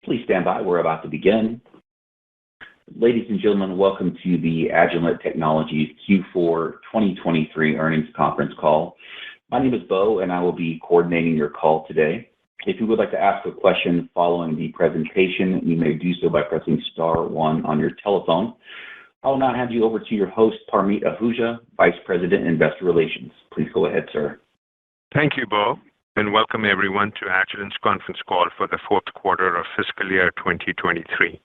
Please stand by. We're about to begin. Ladies and gentlemen, welcome to the Agilent Technologies Q4 2023 earnings conference call. My name is Bo, and I will be coordinating your call today. If you would like to ask a question following the presentation, you may do so by pressing star one on your telephone. I will now hand you over to your host, Parmeet Ahuja, Vice President, Investor Relations. Please go ahead, sir. Thank you, Bo, and welcome everyone to Agilent's conference call for the fourth quarter of fiscal year 2023.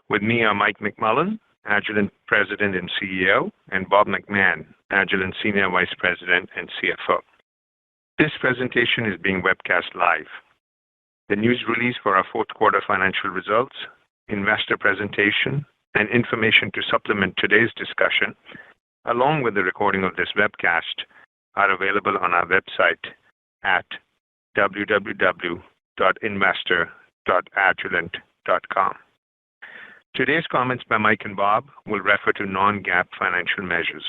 With me are Mike McMullen, Agilent President and CEO, and Bob McMahon, Agilent Senior Vice President and CFO. This presentation is being webcast live. The news release for our fourth quarter financial results, investor presentation, and information to supplement today's discussion, along with the recording of this webcast, are available on our website at www.investor.agilent.com. Today's comments by Mike and Bob will refer to non-GAAP financial measures.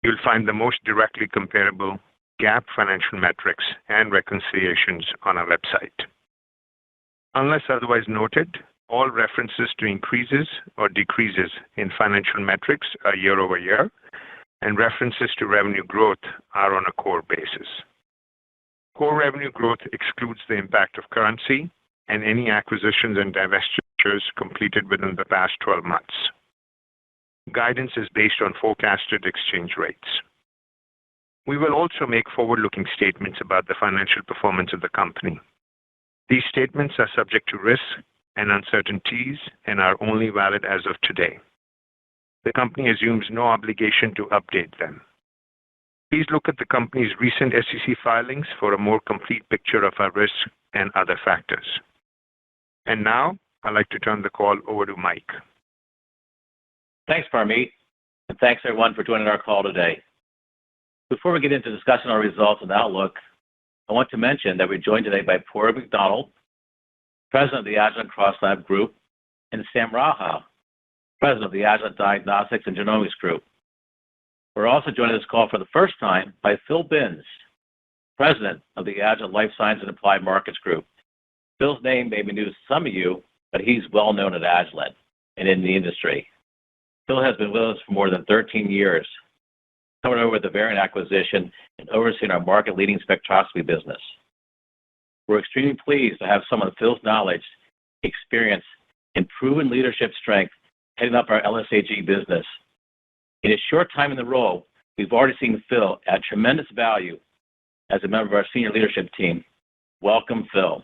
You'll find the most directly comparable GAAP financial metrics and reconciliations on our website. Unless otherwise noted, all references to increases or decreases in financial metrics are year-over-year, and references to revenue growth are on a core basis. Core revenue growth excludes the impact of currency and any acquisitions and divestitures completed within the past 12 months. Guidance is based on forecasted exchange rates. We will also make forward-looking statements about the financial performance of the company. These statements are subject to risks and uncertainties and are only valid as of today. The company assumes no obligation to update them. Please look at the company's recent SEC filings for a more complete picture of our risks and other factors. And now, I'd like to turn the call over to Mike. Thanks, Parmeet, and thanks everyone for joining our call today. Before we get into discussing our results and outlook, I want to mention that we're joined today by Padraig McDonnell, President of the Agilent CrossLab Group, and Sam Raha, President of the Agilent Diagnostics and Genomics Group. We're also joining this call for the first time by Phil Binns, President of the Agilent Life Science and Applied Markets Group. Phil's name may be new to some of you, but he's well known at Agilent and in the industry. Phil has been with us for more than 13 years, coming over with the Variant acquisition and overseeing our market-leading spectroscopy business. We're extremely pleased to have someone with Phil's knowledge, experience, and proven leadership strength heading up our LSAG business. In his short time in the role, we've already seen Phil add tremendous value as a member of our senior leadership team. Welcome, Phil.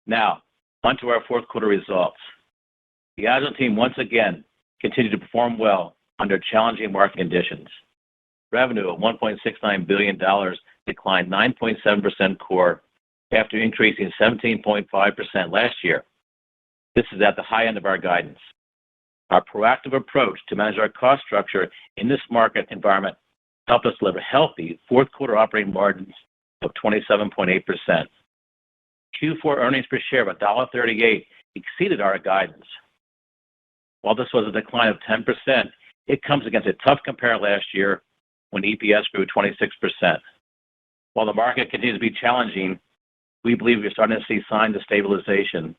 Now, on to our fourth quarter results. The Agilent team once again continued to perform well under challenging market conditions. Revenue of $1.69 billion declined 9.7% core after increasing 17.5% last year. This is at the high end of our guidance. Our proactive approach to manage our cost structure in this market environment helped us deliver healthy fourth quarter operating margins of 27.8%. Q4 earnings per share of $1.38 exceeded our guidance. While this was a decline of 10%, it comes against a tough compare last year when EPS grew 26%. While the market continues to be challenging, we believe we're starting to see signs of stabilization.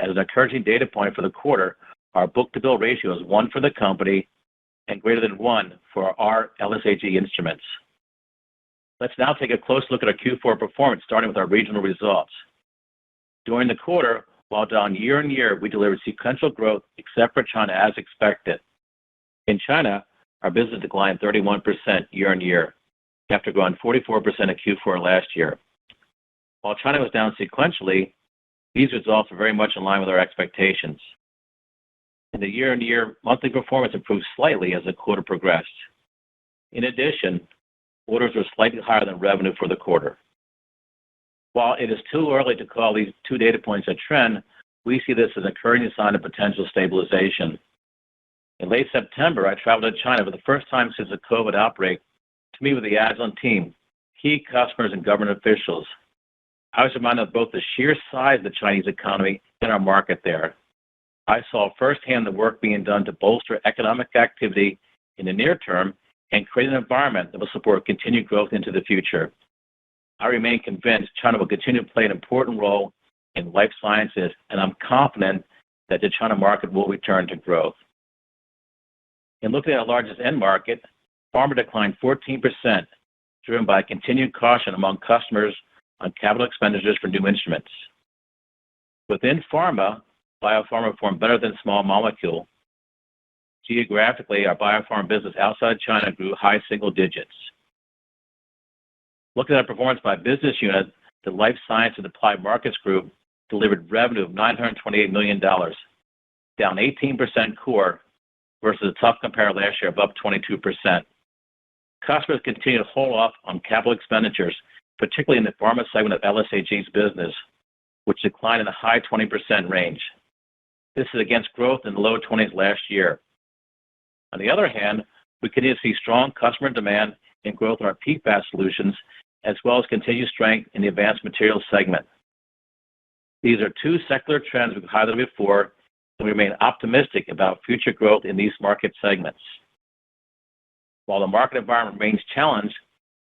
As an encouraging data point for the quarter, our book-to-bill ratio is 1 for the company and greater than 1 for our LSAG instruments. Let's now take a close look at our Q4 performance, starting with our regional results. During the quarter, while down year-on-year, we delivered sequential growth except for China as expected. In China, our business declined 31% year-on-year after growing 44% in Q4 last year. While China was down sequentially, these results are very much in line with our expectations. And the year-on-year monthly performance improved slightly as the quarter progressed. In addition, orders were slightly higher than revenue for the quarter. While it is too early to call these two data points a trend, we see this as an encouraging sign of potential stabilization. In late September, I traveled to China for the first time since the COVID outbreak to meet with the Agilent team, key customers, and government officials. I was reminded of both the sheer size of the Chinese economy and our market there. I saw firsthand the work being done to bolster economic activity in the near term and create an environment that will support continued growth into the future. I remain convinced China will continue to play an important role in life sciences, and I'm confident that the China market will return to growth. In looking at our largest end market, pharma declined 14%, driven by continued caution among customers on capital expenditures for new instruments. Within pharma, biopharma performed better than small molecule. Geographically, our biopharma business outside China grew high single digits. Looking at performance by business unit, the Life Science and Applied Markets Group delivered revenue of $928 million, down 18% core versus a tough compare last year of up 22%. Customers continue to hold off on capital expenditures, particularly in the pharma segment of LSAG's business, which declined in the high 20% range. This is against growth in the low 20s last year. On the other hand, we continue to see strong customer demand and growth in our PFAS solutions, as well as continued strength in the advanced materials segment. These are two secular trends we've highlighted before, and we remain optimistic about future growth in these market segments. While the market environment remains challenged,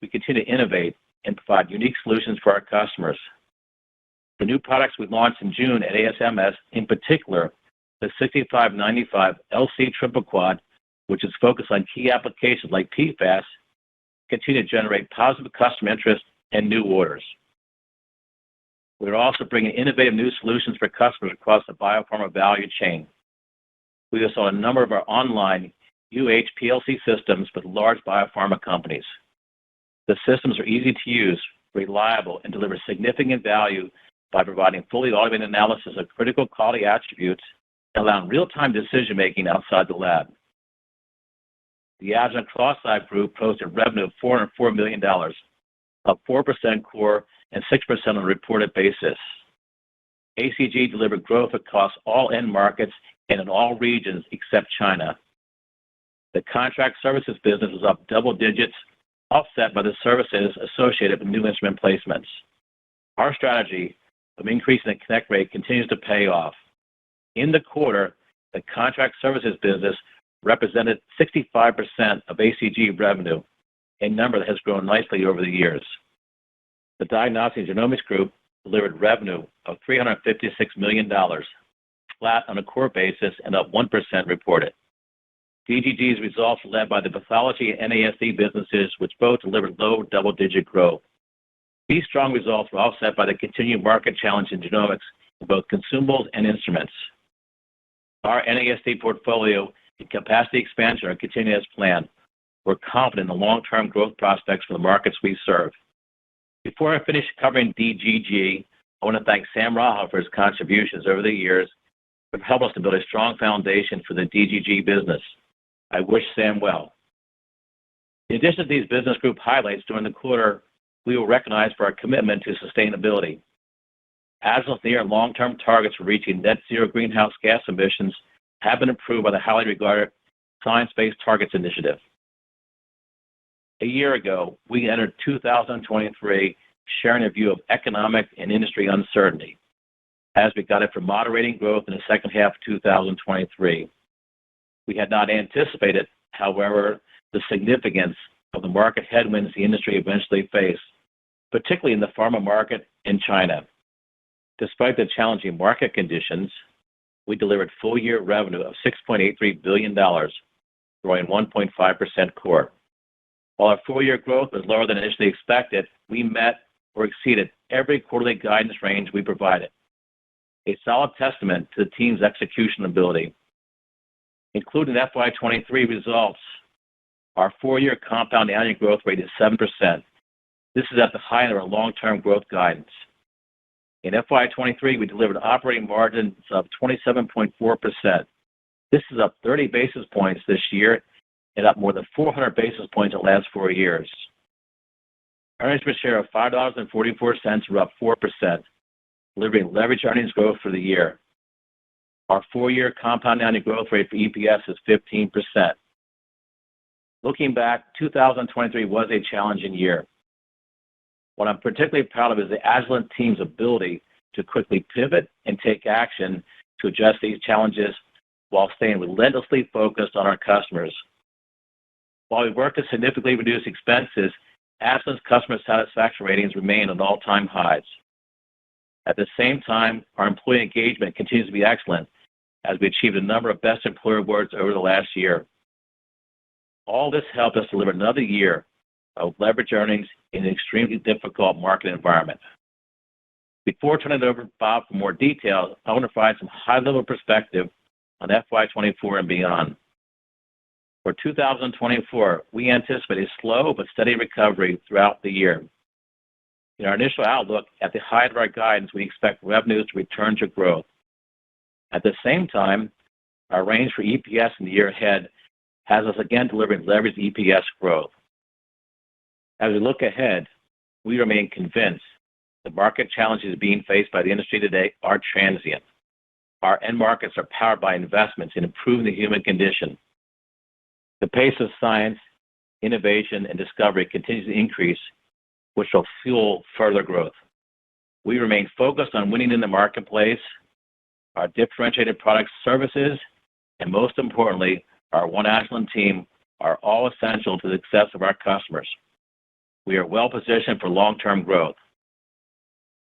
we continue to innovate and provide unique solutions for our customers. The new products we launched in June at ASMS, in particular, the 6595 LC Triple Quad, which is focused on key applications like PFAS, continue to generate positive customer interest and new orders. We're also bringing innovative new solutions for customers across the biopharma value chain. We have sold a number of our online UHPLC systems with large biopharma companies. The systems are easy to use, reliable, and deliver significant value by providing fully automated analysis of critical quality attributes and allowing real-time decision-making outside the lab. The Agilent CrossLab group posted revenue of $404 million, up 4% core and 6% on a reported basis. ACG delivered growth across all end markets and in all regions except China. The contract services business was up double digits, offset by the services associated with new instrument placements. Our strategy of increasing the connect rate continues to pay off. In the quarter, the contract services business represented 65% of ACG revenue, a number that has grown nicely over the years. The Diagnostics and Genomics group delivered revenue of $356 million, flat on a core basis and up 1% reported. DGG's results were led by the pathology and NASD businesses, which both delivered low double-digit growth. These strong results were offset by the continued market challenge in genomics in both consumables and instruments. Our NASD portfolio and capacity expansion are continuing as planned. We're confident in the long-term growth prospects for the markets we serve. Before I finish covering DGG, I want to thank Sam Raha for his contributions over the years that have helped us to build a strong foundation for the DGG business. I wish Sam well. In addition to these business group highlights during the quarter, we were recognized for our commitment to sustainability. Agilent's near and long-term targets for reaching net zero greenhouse gas emissions have been approved by the highly regarded Science-Based Targets Initiative. A year ago, we entered 2023 sharing a view of economic and industry uncertainty as we got it for moderating growth in the second half of 2023. We had not anticipated, however, the significance of the market headwinds the industry eventually faced, particularly in the pharma market in China. Despite the challenging market conditions, we delivered full-year revenue of $6.83 billion, growing 1.5% core. While our full-year growth was lower than initially expected, we met or exceeded every quarterly guidance range we provided, a solid testament to the team's execution ability. Including FY23 results, our 4-year compound annual growth rate is 7%. This is at the high end of our long-term growth guidance. In FY23, we delivered operating margins of 27.4%. This is up 30 basis points this year and up more than 400 basis points in the last 4 years. Earnings per share of $5.44 were up 4%, delivering leveraged earnings growth for the year. Our 4-year compound annual growth rate for EPS is 15%. Looking back, 2023 was a challenging year. What I'm particularly proud of is the Agilent team's ability to quickly pivot and take action to address these challenges while staying relentlessly focused on our customers. While we work to significantly reduce expenses, Agilent's customer satisfaction ratings remain at all-time highs. At the same time, our employee engagement continues to be excellent as we achieved a number of Best Employer awards over the last year. All this helped us deliver another year of leverage earnings in an extremely difficult market environment. Before turning it over to Bob for more details, I want to provide some high-level perspective on FY24 and beyond. For 2024, we anticipate a slow but steady recovery throughout the year. In our initial outlook, at the height of our guidance, we expect revenues to return to growth. At the same time, our range for EPS in the year ahead has us again delivering leveraged EPS growth. As we look ahead, we remain convinced the market challenges being faced by the industry today are transient. Our end markets are powered by investments in improving the human condition. The pace of science, innovation, and discovery continues to increase, which will fuel further growth. We remain focused on winning in the marketplace. Our differentiated products, services, and most importantly, our One Agilent team are all essential to the success of our customers. We are well positioned for long-term growth.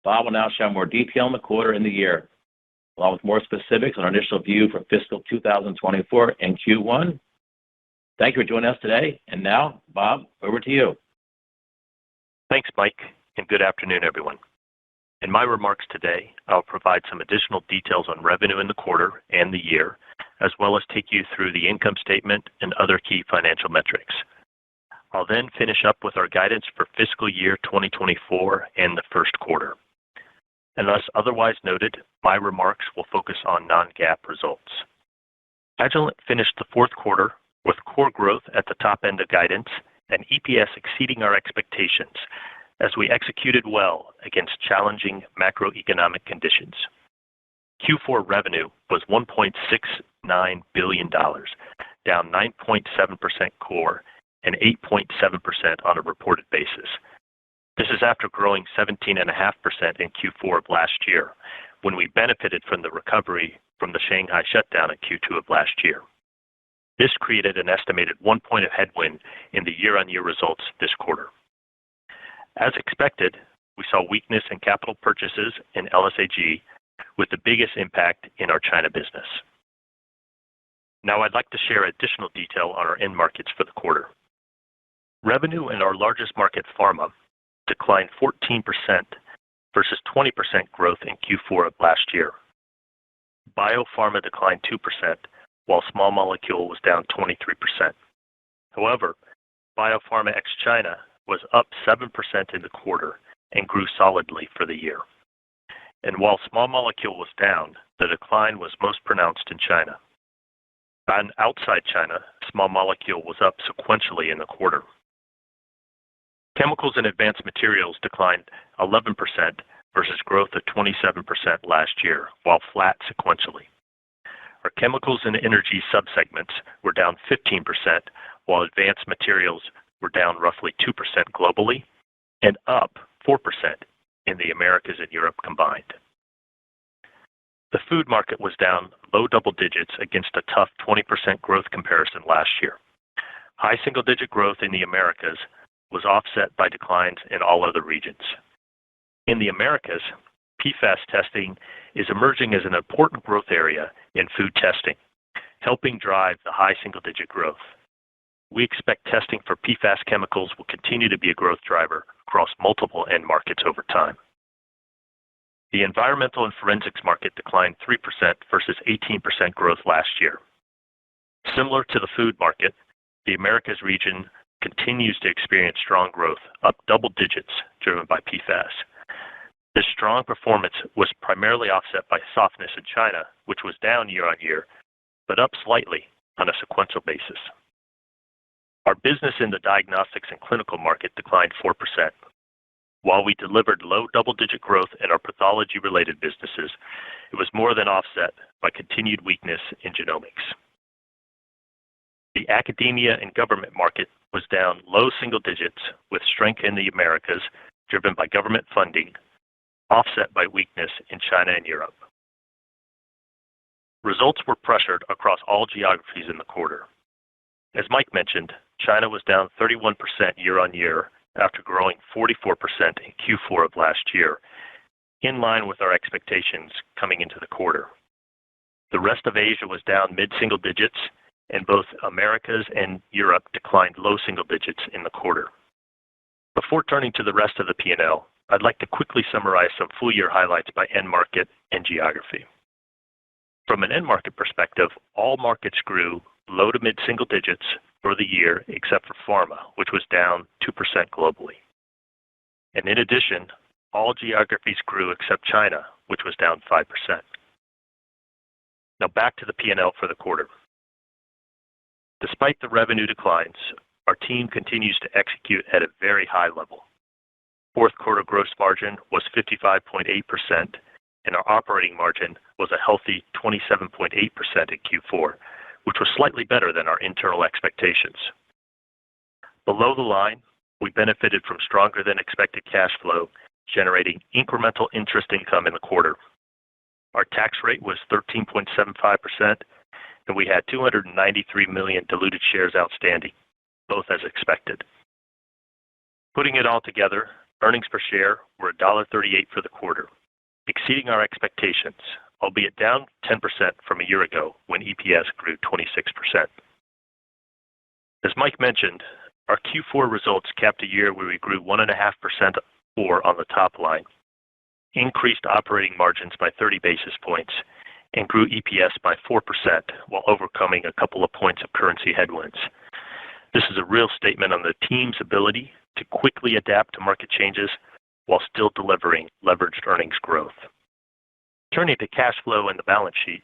Bob will now share more detail on the quarter and the year, along with more specifics on our initial view for fiscal 2024 and Q1. Thank you for joining us today. And now, Bob, over to you. Thanks, Mike, and good afternoon, everyone. In my remarks today, I'll provide some additional details on revenue in the quarter and the year, as well as take you through the income statement and other key financial metrics. I'll then finish up with our guidance for fiscal year 2024 and the first quarter. Unless otherwise noted, my remarks will focus on non-GAAP results. Agilent finished the fourth quarter with core growth at the top end of guidance and EPS exceeding our expectations as we executed well against challenging macroeconomic conditions. Q4 revenue was $1.69 billion, down 9.7% core and 8.7% on a reported basis. This is after growing 17.5% in Q4 of last year, when we benefited from the recovery from the Shanghai shutdown in Q2 of last year. This created an estimated 1 point of headwind in the year-on-year results this quarter. As expected, we saw weakness in capital purchases in LSAG, with the biggest impact in our China business. Now I'd like to share additional detail on our end markets for the quarter. Revenue in our largest market, pharma, declined 14% versus 20% growth in Q4 of last year. Biopharma declined 2%, while small molecule was down 23%. However, biopharma ex-China was up 7% in the quarter and grew solidly for the year. And while small molecule was down, the decline was most pronounced in China. And outside China, small molecule was up sequentially in the quarter. Chemicals and advanced materials declined 11% versus growth of 27% last year, while flat sequentially. Our chemicals and energy subsegments were down 15%, while advanced materials were down roughly 2% globally and up 4% in the Americas and Europe combined. The food market was down low double digits against a tough 20% growth comparison last year. High single-digit growth in the Americas was offset by declines in all other regions. In the Americas, PFAS testing is emerging as an important growth area in food testing, helping drive the high single-digit growth. We expect testing for PFAS chemicals will continue to be a growth driver across multiple end markets over time. The environmental and forensics market declined 3% versus 18% growth last year. Similar to the food market, the Americas region continues to experience strong growth, up double digits, driven by PFAS. This strong performance was primarily offset by softness in China, which was down year-on-year, but up slightly on a sequential basis. Our business in the diagnostics and clinical market declined 4%. While we delivered low double-digit growth in our pathology-related businesses, it was more than offset by continued weakness in genomics. The academia and government market was down low single digits, with strength in the Americas, driven by government funding, offset by weakness in China and Europe. Results were pressured across all geographies in the quarter. As Mike mentioned, China was down 31% year-on-year after growing 44% in Q4 of last year, in line with our expectations coming into the quarter. The rest of Asia was down mid-single digits, and both Americas and Europe declined low single digits in the quarter. Before turning to the rest of the P&L, I'd like to quickly summarize some full-year highlights by end market and geography. From an end market perspective, all markets grew low to mid-single digits for the year except for pharma, which was down 2% globally. And in addition, all geographies grew except China, which was down 5%. Now back to the P&L for the quarter. Despite the revenue declines, our team continues to execute at a very high level. Fourth quarter gross margin was 55.8%, and our operating margin was a healthy 27.8% in Q4, which was slightly better than our internal expectations. Below the line, we benefited from stronger than expected cash flow, generating incremental interest income in the quarter. Our tax rate was 13.75%, and we had 293 million diluted shares outstanding, both as expected. Putting it all together, earnings per share were $1.38 for the quarter, exceeding our expectations, albeit down 10% from a year ago when EPS grew 26%. As Mike mentioned, our Q4 results capped a year where we grew 1.5% or on the top line, increased operating margins by 30 basis points, and grew EPS by 4% while overcoming a couple of points of currency headwinds. This is a real statement on the team's ability to quickly adapt to market changes while still delivering leveraged earnings growth. Turning to cash flow and the balance sheet,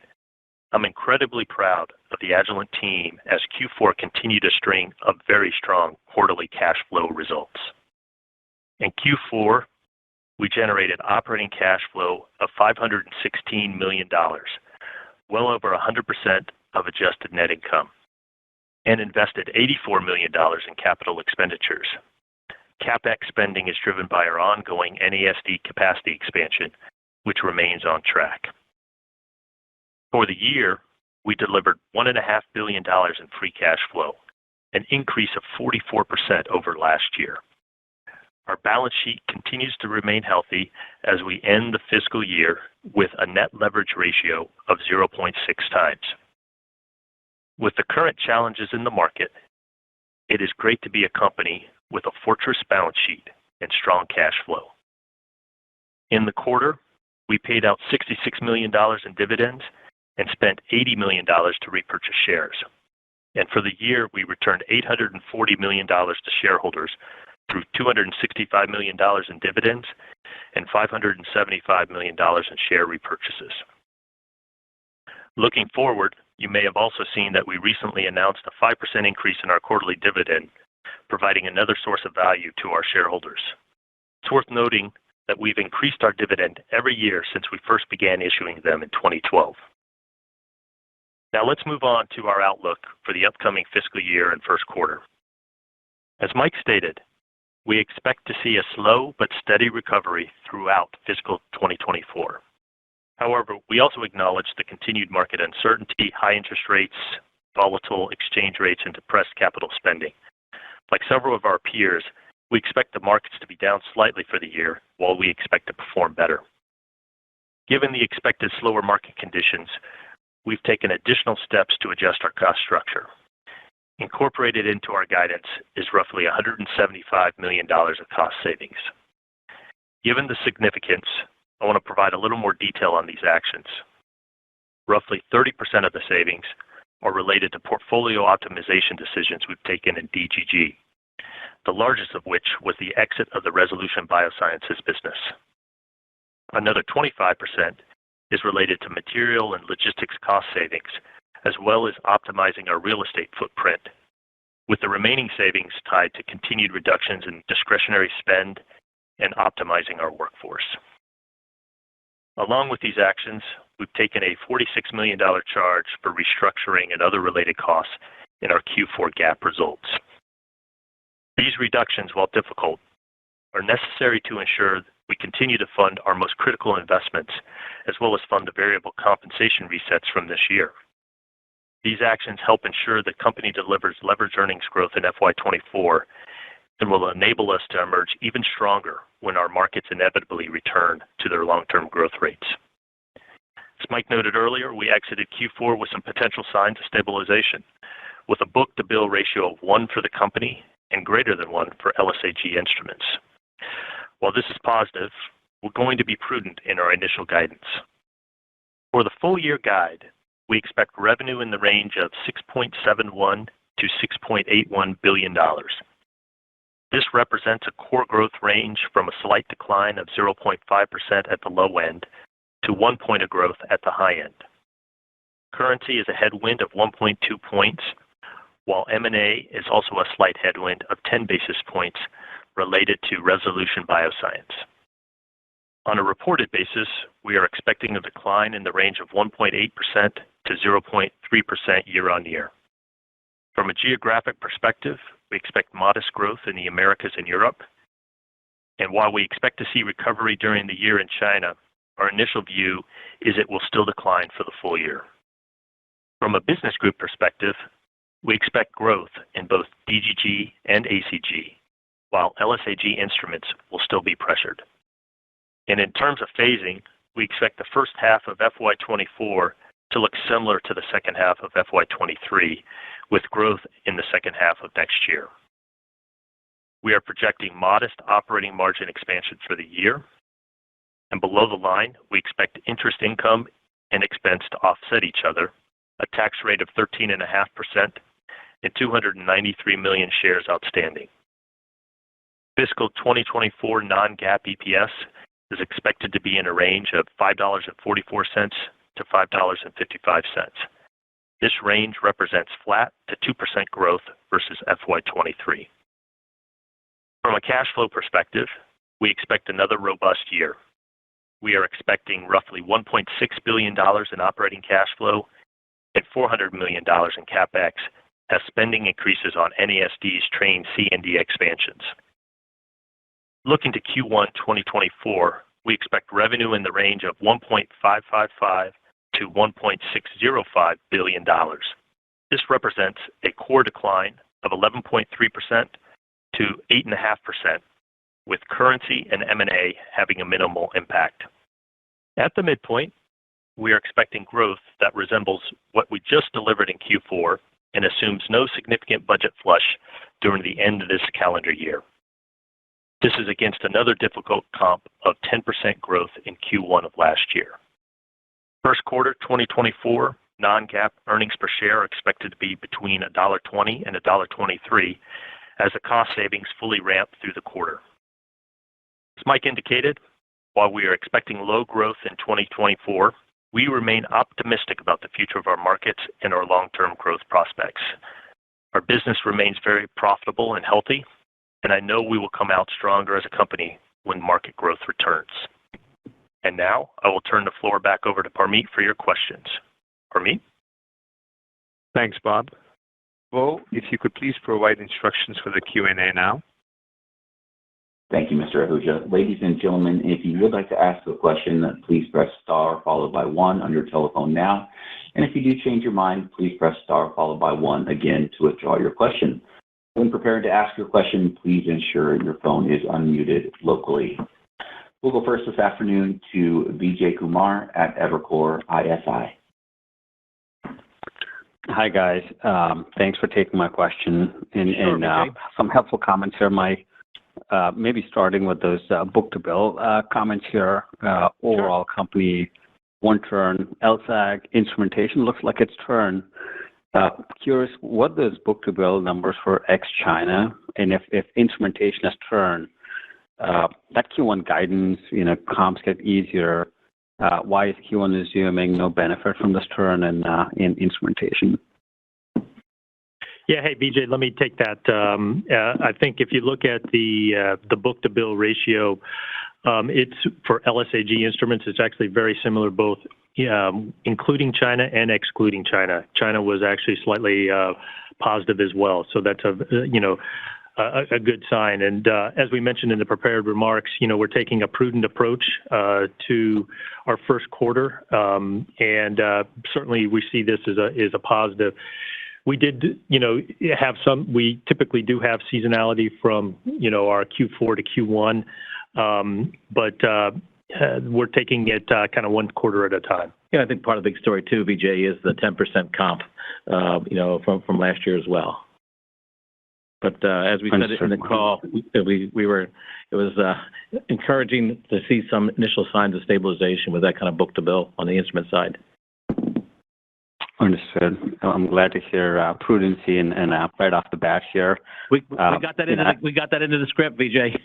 I'm incredibly proud of the Agilent team as Q4 continued a string of very strong quarterly cash flow results. In Q4, we generated operating cash flow of $516 million, well over 100% of adjusted net income, and invested $84 million in capital expenditures. CapEx spending is driven by our ongoing NASD capacity expansion, which remains on track. For the year, we delivered $1.5 billion in free cash flow, an increase of 44% over last year. Our balance sheet continues to remain healthy as we end the fiscal year with a net leverage ratio of 0.6 times. With the current challenges in the market, it is great to be a company with a fortress balance sheet and strong cash flow. In the quarter, we paid out $66 million in dividends and spent $80 million to repurchase shares. And for the year, we returned $840 million to shareholders through $265 million in dividends and $575 million in share repurchases. Looking forward, you may have also seen that we recently announced a 5% increase in our quarterly dividend, providing another source of value to our shareholders. It's worth noting that we've increased our dividend every year since we first began issuing them in 2012. Now let's move on to our outlook for the upcoming fiscal year and first quarter. As Mike stated, we expect to see a slow but steady recovery throughout fiscal 2024. However, we also acknowledge the continued market uncertainty, high interest rates, volatile exchange rates, and depressed capital spending. Like several of our peers, we expect the markets to be down slightly for the year, while we expect to perform better. Given the expected slower market conditions, we've taken additional steps to adjust our cost structure. Incorporated into our guidance is roughly $175 million of cost savings. Given the significance, I want to provide a little more detail on these actions. Roughly 30% of the savings are related to portfolio optimization decisions we've taken in DGG, the largest of which was the exit of the Resolution Biosciences business. Another 25% is related to material and logistics cost savings, as well as optimizing our real estate footprint, with the remaining savings tied to continued reductions in discretionary spend and optimizing our workforce. Along with these actions, we've taken a $46 million charge for restructuring and other related costs in our Q4 GAAP results. These reductions, while difficult, are necessary to ensure we continue to fund our most critical investments, as well as fund the variable compensation resets from this year. These actions help ensure the company delivers leveraged earnings growth in FY24 and will enable us to emerge even stronger when our markets inevitably return to their long-term growth rates. As Mike noted earlier, we exited Q4 with some potential signs of stabilization, with a book-to-bill ratio of 1 for the company and greater than 1 for LSAG instruments. While this is positive, we're going to be prudent in our initial guidance. For the full year guide, we expect revenue in the range of $6.71 to $6.81 billion. This represents a core growth range from a slight decline of 0.5% at the low end to 1 point of growth at the high end. Currency is a headwind of 1.2 points, while M&A is also a slight headwind of 10 basis points related to Resolution Bioscience. On a reported basis, we are expecting a decline in the range of 1.8% to 0.3% year-on-year. From a geographic perspective, we expect modest growth in the Americas and Europe. And while we expect to see recovery during the year in China, our initial view is it will still decline for the full year. From a business group perspective, we expect growth in both DGG and ACG, while LSAG instruments will still be pressured. And in terms of phasing, we expect the first half of FY24 to look similar to the second half of FY23, with growth in the second half of next year. We are projecting modest operating margin expansion for the year. And below the line, we expect interest income and expense to offset each other, a tax rate of 13.5%, and 293 million shares outstanding. Fiscal 2024 non-GAAP EPS is expected to be in a range of $5.44 to $5.55. This range represents flat to 2% growth versus FY23. From a cash flow perspective, we expect another robust year. We are expecting roughly $1.6 billion in operating cash flow and $400 million in CapEx as spending increases on NASD's train C&D expansions. Looking to Q1 2024, we expect revenue in the range of $1.555 to $1.605 billion. This represents a core decline of 11.3% to 8.5%, with currency and M&A having a minimal impact. At the midpoint, we are expecting growth that resembles what we just delivered in Q4 and assumes no significant budget flush during the end of this calendar year. This is against another difficult comp of 10% growth in Q1 of last year. First quarter 2024 non-GAAP earnings per share are expected to be between $1.20 and $1.23 as the cost savings fully ramp through the quarter. As Mike indicated, while we are expecting low growth in 2024, we remain optimistic about the future of our markets and our long-term growth prospects. Our business remains very profitable and healthy, and I know we will come out stronger as a company when market growth returns. And now I will turn the floor back over to Parmeet for your questions. Parmeet? Thanks, Bob. Bo, if you could please provide instructions for the Q&A now. Thank you, Mr. Ahuja. Ladies and gentlemen, if you would like to ask a question, please press star followed by 1 on your telephone now. And if you do change your mind, please press star followed by 1 again to withdraw your question. When preparing to ask your question, please ensure your phone is unmuted locally. We'll go first this afternoon to Vijay Kumar at Evercore ISI. Hi, guys. Thanks for taking my question and some helpful comments here, Mike. Maybe starting with those book-to-bill comments here. Overall company, one turn, LSAG, instrumentation looks like it's turned. Curious what those book-to-bill numbers for ex-China, and if instrumentation has turned, that Q1 guidance, comps get easier. Why is Q1 assuming no benefit from this turn in instrumentation? Yeah, hey, BJ, let me take that. I think if you look at the book-to-bill ratio, it's for LSAG instruments, it's actually very similar, both including China and excluding China. China was actually slightly positive as well, so that's a good sign. And as we mentioned in the prepared remarks, we're taking a prudent approach to our first quarter, and certainly we see this as a positive. We did, we typically do have seasonality from, our Q4 to Q1. But we're taking it kind of one quarter at a time. Yeah, I think part of the big story too, Vijay, is the 10% comp, from last year as well. But as we said in the call, it was encouraging to see some initial signs of stabilization with that kind of book-to-bill on the instrument side. Understood. I'm glad to hear prudency and right off the bat here. We got that into the script, Vijay.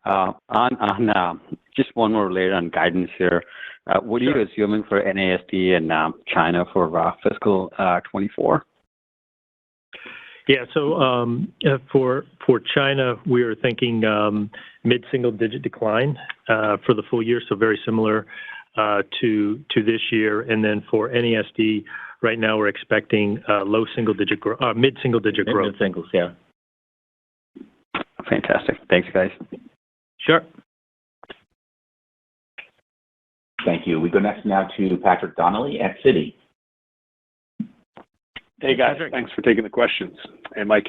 on just one more later on guidance here. What are you assuming for NASD and China for fiscal 24? Yeah, so for China, we are thinking mid-single-digit decline for the full year, so very similar to this year. And then for NASD, right now we're expecting mid-single-digit growth. Mid-singles, yeah. Fantastic. Thanks, guys. Sure. Thank you. We go next now to Patrick Donnelly at Citi. Hey, guys. Thanks for taking the questions. And Mike,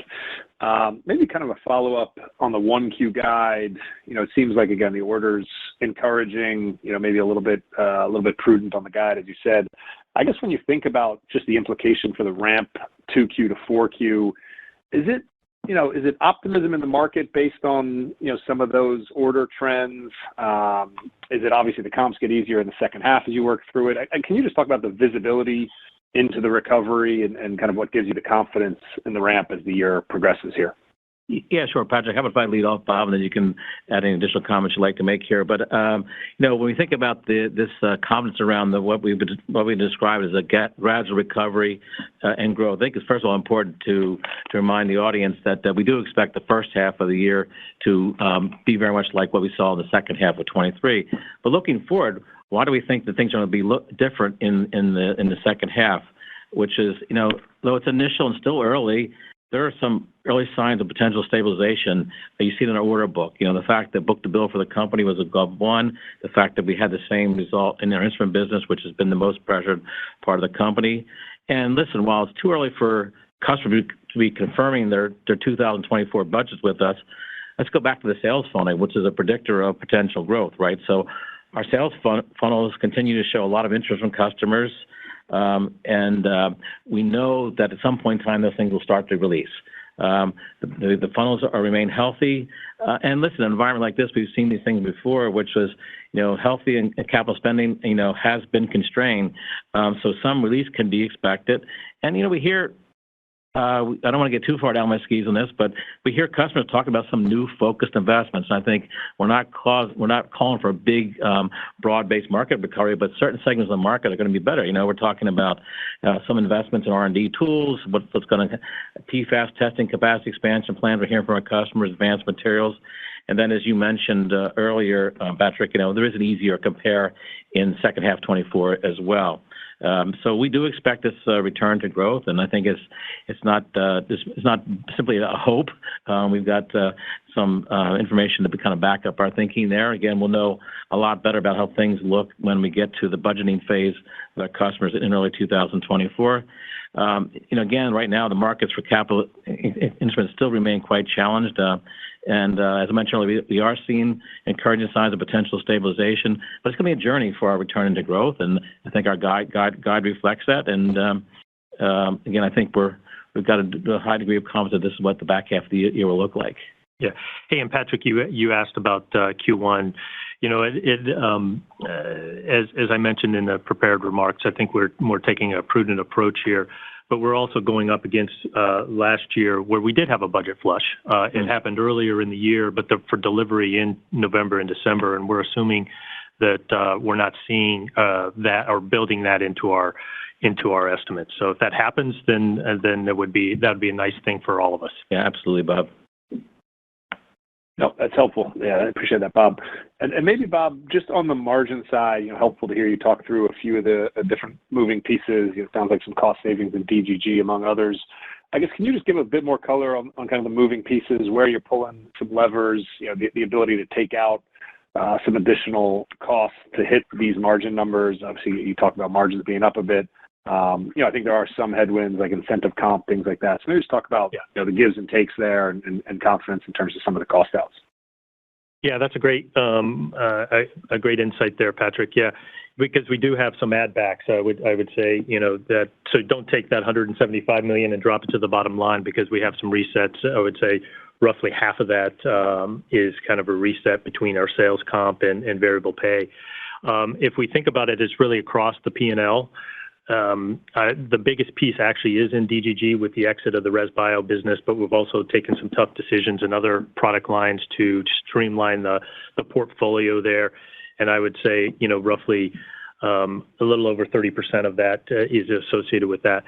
maybe kind of a follow-up on the 1Q guide. It seems like, again, the order's encouraging, maybe a little bit prudent on the guide, as you said. I guess when you think about just the implication for the ramp 2Q to 4Q, is it optimism in the market based on, some of those order trends? Is it obviously the comps get easier in the second half as you work through it? And can you just talk about the visibility into the recovery and kind of what gives you the confidence in the ramp as the year progresses here? Yeah, sure, Patrick. How about if I lead off, Bob, and then you can add any additional comments you'd like to make here. But when we think about this confidence around what we describe as a gradual recovery and growth, I think it's first of all important to remind the audience that we do expect the first half of the year to be very much like what we saw in the second half of 23. But looking forward, why do we think that things are going to be different in the second half? Which is, though it's initial and still early, there are some early signs of potential stabilization that you see in our order book. The fact that book-to-bill for the company was above 1, the fact that we had the same result in our instrument business, which has been the most pressured part of the company. And listen, while it's too early for customers to be confirming their 2024 budgets with us, let's go back to the sales funnel, which is a predictor of potential growth, right? So our sales funnels continue to show a lot of interest from customers. And we know that at some point in time, those things will start to release. The funnels remain healthy. And listen, in an environment like this, we've seen these things before, which was, healthy and capital spending, has been constrained. So some release can be expected. And, we hear, I don't want to get too far down my skis on this, but we hear customers talk about some new focused investments. And I think we're not calling for a big broad-based market recovery, but certain segments of the market are going to be better. We're talking about some investments in R&D tools, what's going to PFAS testing, capacity expansion plans. We're hearing from our customers, advanced materials. And then, as you mentioned earlier, Patrick, there is an easier compare in second half 24 as well. So we do expect this return to growth, and I think it's not simply a hope. We've got some information to kind of back up our thinking there. Again, we'll know a lot better about how things look when we get to the budgeting phase with our customers in early 2024. Again, right now the markets for capital instruments still remain quite challenged. And as I mentioned earlier, we are seeing encouraging signs of potential stabilization, but it's going to be a journey for our return into growth, and I think our guide reflects that. And again, I think we've got a high degree of confidence that this is what the back half of the year will look like. Yeah. Hey, and Patrick, you asked about Q1. As I mentioned in the prepared remarks, I think we're taking a prudent approach here. But we're also going up against last year where we did have a budget flush. It happened earlier in the year, but for delivery in November and December, and we're assuming that we're not seeing that or building that into our estimates. So if that happens, then that would be a nice thing for all of us. Yeah, absolutely, Bob. No, that's helpful. Yeah, I appreciate that, Bob. And maybe, Bob, just on the margin side, helpful to hear you talk through a few of the different moving pieces. It sounds like some cost savings in DGG, among others. I guess, can you just give a bit more color on kind of the moving pieces, where you're pulling some levers, the ability to take out some additional costs to hit these margin numbers? Obviously, you talked about margins being up a bit. I think there are some headwinds like incentive comp, things like that. So maybe just talk about the gives and takes there and confidence in terms of some of the cost outs. Yeah, that's a great insight there, Patrick. Yeah, because we do have some add backs. I would say, that, so don't take that $175 million and drop it to the bottom line, because we have some resets. I would say roughly half of that is kind of a reset between our sales comp and variable pay. If we think about it, it's really across the P&L. The biggest piece actually is in DGG with the exit of the ResBio business, but we've also taken some tough decisions in other product lines to streamline the portfolio there. And I would say, roughly a little over 30% of that is associated with that.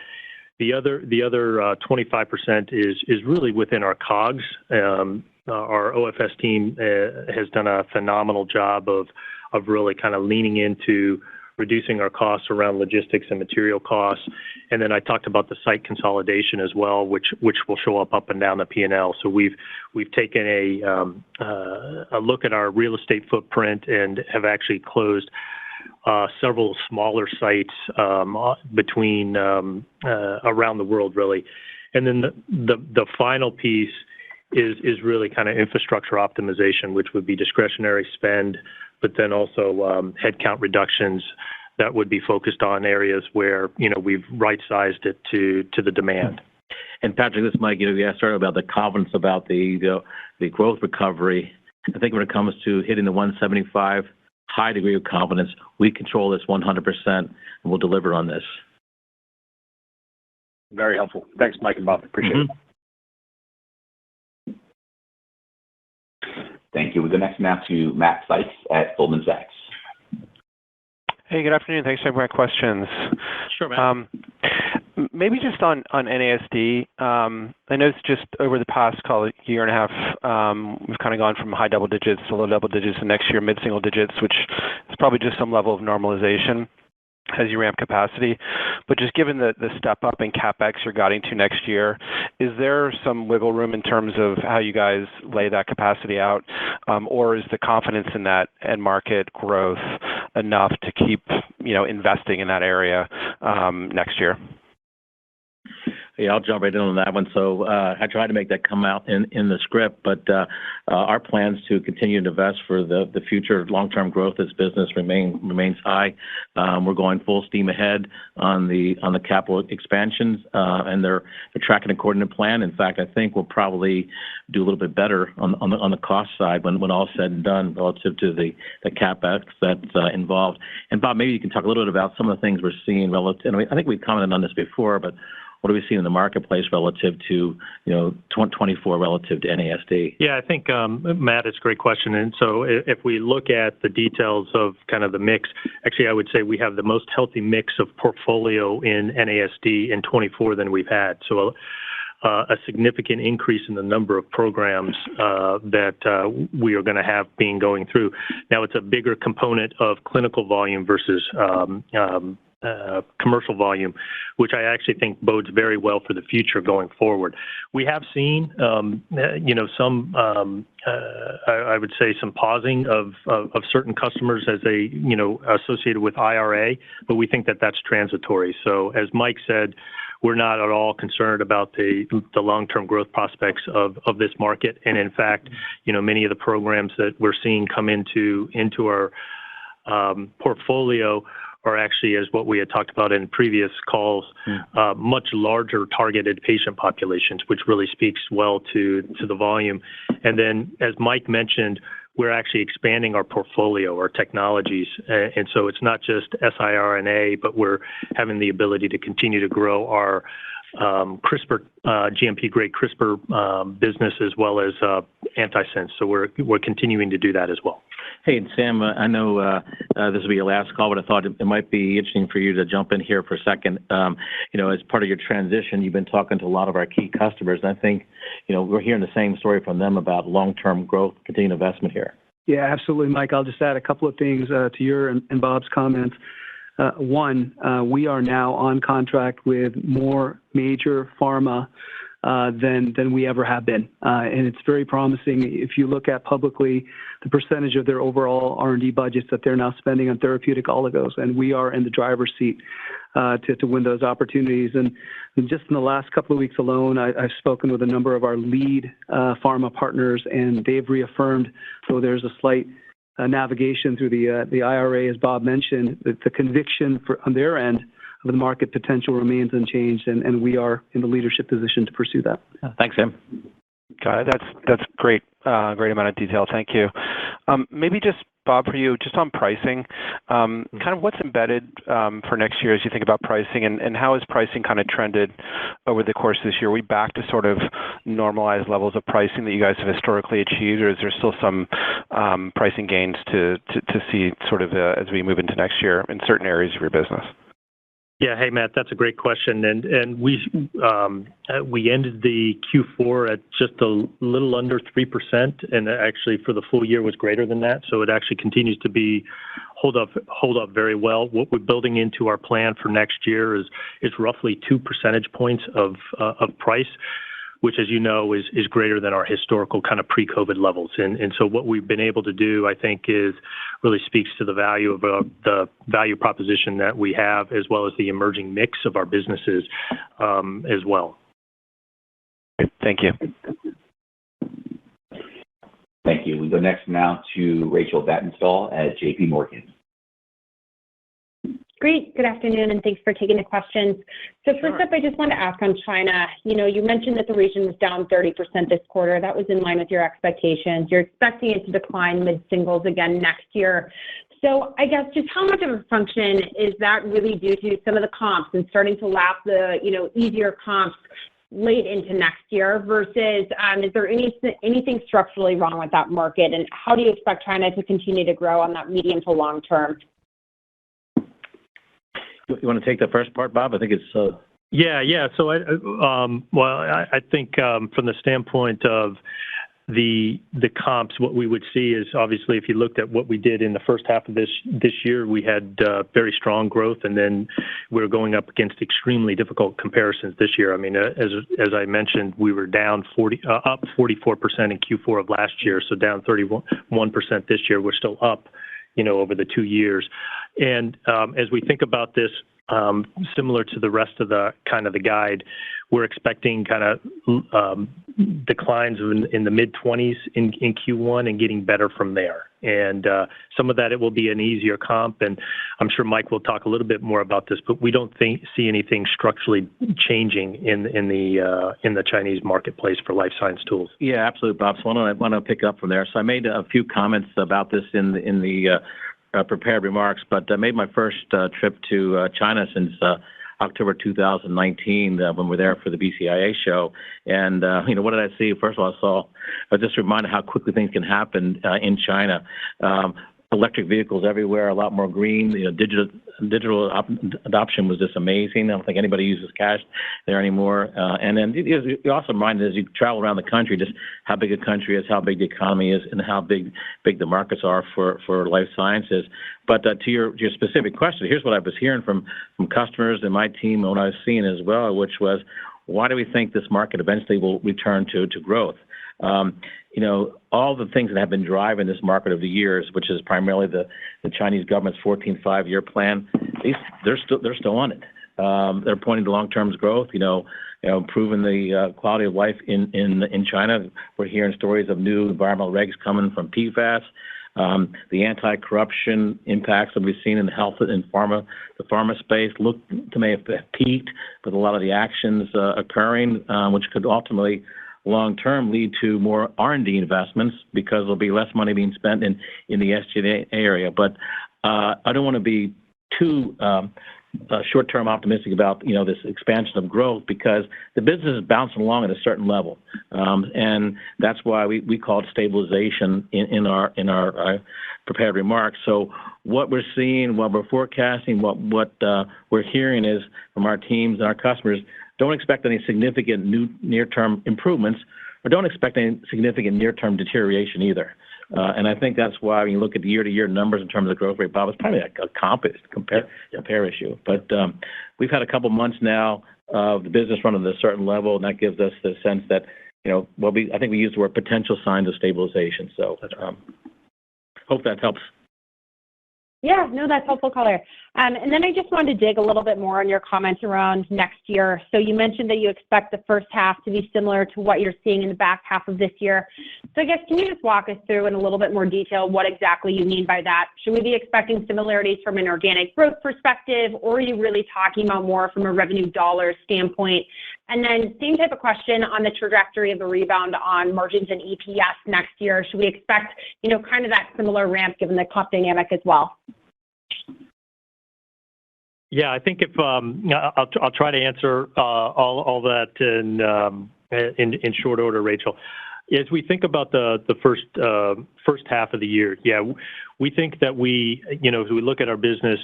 The other 25% is really within our COGS. Our OFS team has done a phenomenal job of really kind of leaning into reducing our costs around logistics and material costs. And then I talked about the site consolidation as well, which will show up and down the P&L. So we've taken a look at our real estate footprint and have actually closed several smaller sites between around the world, really. And then the final piece is really kind of infrastructure optimization, which would be discretionary spend, but then also headcount reductions that would be focused on areas where we've right-sized it to the demand. And Patrick, this is Mike. You asked earlier about the confidence about the growth recovery. I think when it comes to hitting the 175, high degree of confidence, we control this 100%, and we'll deliver on this. Very helpful. Thanks, Mike and Bob. Appreciate it. Thank you. We go next now to Matt Sykes at Goldman Sachs. Hey, good afternoon. Thanks for taking my questions. Sure, Matt. Maybe just on NASD, I noticed just over the past, call it year and a half, we've kind of gone from high double digits to low double digits, and next year mid-single digits, which is probably just some level of normalization as you ramp capacity. But just given the step up in CapEx you're guiding to next year, is there some wiggle room in terms of how you guys lay that capacity out, or is the confidence in that end market growth enough to keep investing in that area next year? Yeah, I'll jump right in on that one. So I tried to make that come out in the script, but our plans to continue to invest for the future long-term growth of this business remains high. We're going full steam ahead on the capital expansions, and they're tracking according to plan. In fact, I think we'll probably do a little bit better on the cost side when all said and done relative to the CapEx that's involved. And Bob, maybe you can talk a little bit about some of the things we're seeing relative. And I think we've commented on this before, but what are we seeing in the marketplace relative to 2024 relative to NASD? Yeah, I think, Matt, it's a great question. And so if we look at the details of kind of the mix, actually, I would say we have the most healthy mix of portfolio in NASD in 24 than we've had. So a significant increase in the number of programs that we are going to have going through. Now, it's a bigger component of clinical volume versus commercial volume, which I actually think bodes very well for the future going forward. We have seen, some, I would say, some pausing of certain customers as they, associated with IRA, but we think that that's transitory. So as Mike said, we're not at all concerned about the long-term growth prospects of this market. And in fact, many of the programs that we're seeing come into our portfolio are actually, as what we had talked about in previous calls, much larger targeted patient populations, which really speaks well to the volume. And then, as Mike mentioned, we're actually expanding our portfolio, our technologies. And so it's not just siRNA, but we're having the ability to continue to grow our CRISPR, GMP-grade CRISPR business, as well as antisense. So we're continuing to do that as well. Hey, and Sam, I know this will be your last call, but I thought it might be interesting for you to jump in here for a second. As part of your transition, you've been talking to a lot of our key customers, and I think, we're hearing the same story from them about long-term growth, continued investment here. Yeah, absolutely, Mike. I'll just add a couple of things to your and Bob's comments. One, we are now on contract with more major pharma than we ever have been. And it's very promising. If you look at publicly the percentage of their overall R&D budgets that they're now spending on therapeutic oligos, and we are in the driver's seat to win those opportunities. And just in the last couple of weeks alone, I've spoken with a number of our lead pharma partners, and they've reaffirmed, though there's a slight navigation through the IRA, as Bob mentioned, that the conviction on their end of the market potential remains unchanged, and we are in the leadership position to pursue that. Thanks, Tim. Got it. That's great. Great amount of detail. Thank you. Maybe just Bob, for you, just on pricing, kind of what's embedded for next year as you think about pricing, and how has pricing kind of trended over the course of this year? Are we back to sort of normalized levels of pricing that you guys have historically achieved, or is there still some pricing gains to see sort of as we move into next year in certain areas of your business? Yeah, hey Matt, that's a great question, and we ended the Q4 at just a little under 3%, and actually for the full year was greater than that. So it actually continues to hold up very well. What we're building into our plan for next year is roughly 2 percentage points of price, which, as you know, is greater than our historical kind of pre-COVID levels. And so what we've been able to do, I think, is really speaks to the value of the value proposition that we have, as well as the emerging mix of our businesses as well. Thank you. Thank you. We go next now to Rachel Vatnsdal at JP Morgan. Great. Good afternoon, and thanks for taking the questions. So first up, I just wanted to ask on China. You mentioned that the region was down 30% this quarter. That was in line with your expectations. You're expecting it to decline mid-singles again next year. So I guess just how much of a function is that really due to some of the comps and starting to lap the, easier comps late into next year versus is there anything structurally wrong with that market? And how do you expect China to continue to grow on that medium to long term? You want to take the first part, Bob? I think it's... Yeah. So, I think from the standpoint of the comps, what we would see is obviously if you looked at what we did in the first half of this year, we had very strong growth, and then we're going up against extremely difficult comparisons this year. I mean, as I mentioned, we were down up 44% in Q4 of last year, so down 31% this year. We're still up, over the 2 years. And as we think about this, similar to the rest of the kind of the guide, we're expecting kind of declines in the mid-20s in Q1 and getting better from there. And some of that, it will be an easier comp, and I'm sure Mike will talk a little bit more about this, but we don't see anything structurally changing in the Chinese marketplace for life science tools. Yeah, absolutely, Bob. So I want to pick up from there. So I made a few comments about this in the prepared remarks, but I made my first trip to China since October 2019 when we were there for the BCIA show. And, what did I see? First of all, I was just reminded how quickly things can happen in China. Electric vehicles everywhere, a lot more green. Digital adoption was just amazing. I don't think anybody uses cash there anymore. And then you also reminded as you travel around the country just how big a country is, how big the economy is, and how big the markets are for life sciences. But to your specific question, here's what I was hearing from customers and my team and what I was seeing as well, which was, why do we think this market eventually will return to growth? All the things that have been driving this market over the years, which is primarily the Chinese government's 14th five-year plan, they're still on it. They're pointing to long-term growth, improving the quality of life in China. We're hearing stories of new environmental regs coming from PFAS. The anti-corruption impacts that we've seen in the health and the pharma space look to may have peaked with a lot of the actions occurring, which could ultimately long-term lead to more R&D investments because there'll be less money being spent in the SG&A area. But I don't want to be too short-term optimistic about, this expansion of growth because the business is bouncing along at a certain level. And that's why we call it stabilization in our prepared remarks. So what we're seeing, what we're forecasting, what we're hearing is from our teams and our customers, don't expect any significant new near-term improvements, or don't expect any significant near-term deterioration either. And I think that's why when you look at the year-to-year numbers in terms of growth rate, Bob, it's probably a compare issue. But we've had a couple months now of the business running at a certain level, and that gives us the sense that, I think we used the word potential signs of stabilization. So hope that helps. Yeah, no, that's helpful color. And then I just wanted to dig a little bit more on your comments around next year. So you mentioned that you expect the first half to be similar to what you're seeing in the back half of this year. So I guess, can you just walk us through in a little bit more detail what exactly you mean by that? Should we be expecting similarities from an organic growth perspective, or are you really talking about more from a revenue dollar standpoint? And then same type of question on the trajectory of the rebound on margins and EPS next year. Should we expect, kind of that similar ramp given the cost dynamic as well? Yeah, I think if I'll try to answer all that in short order, Rachel. As we think about the first half of the year, yeah, we think that as we look at our business,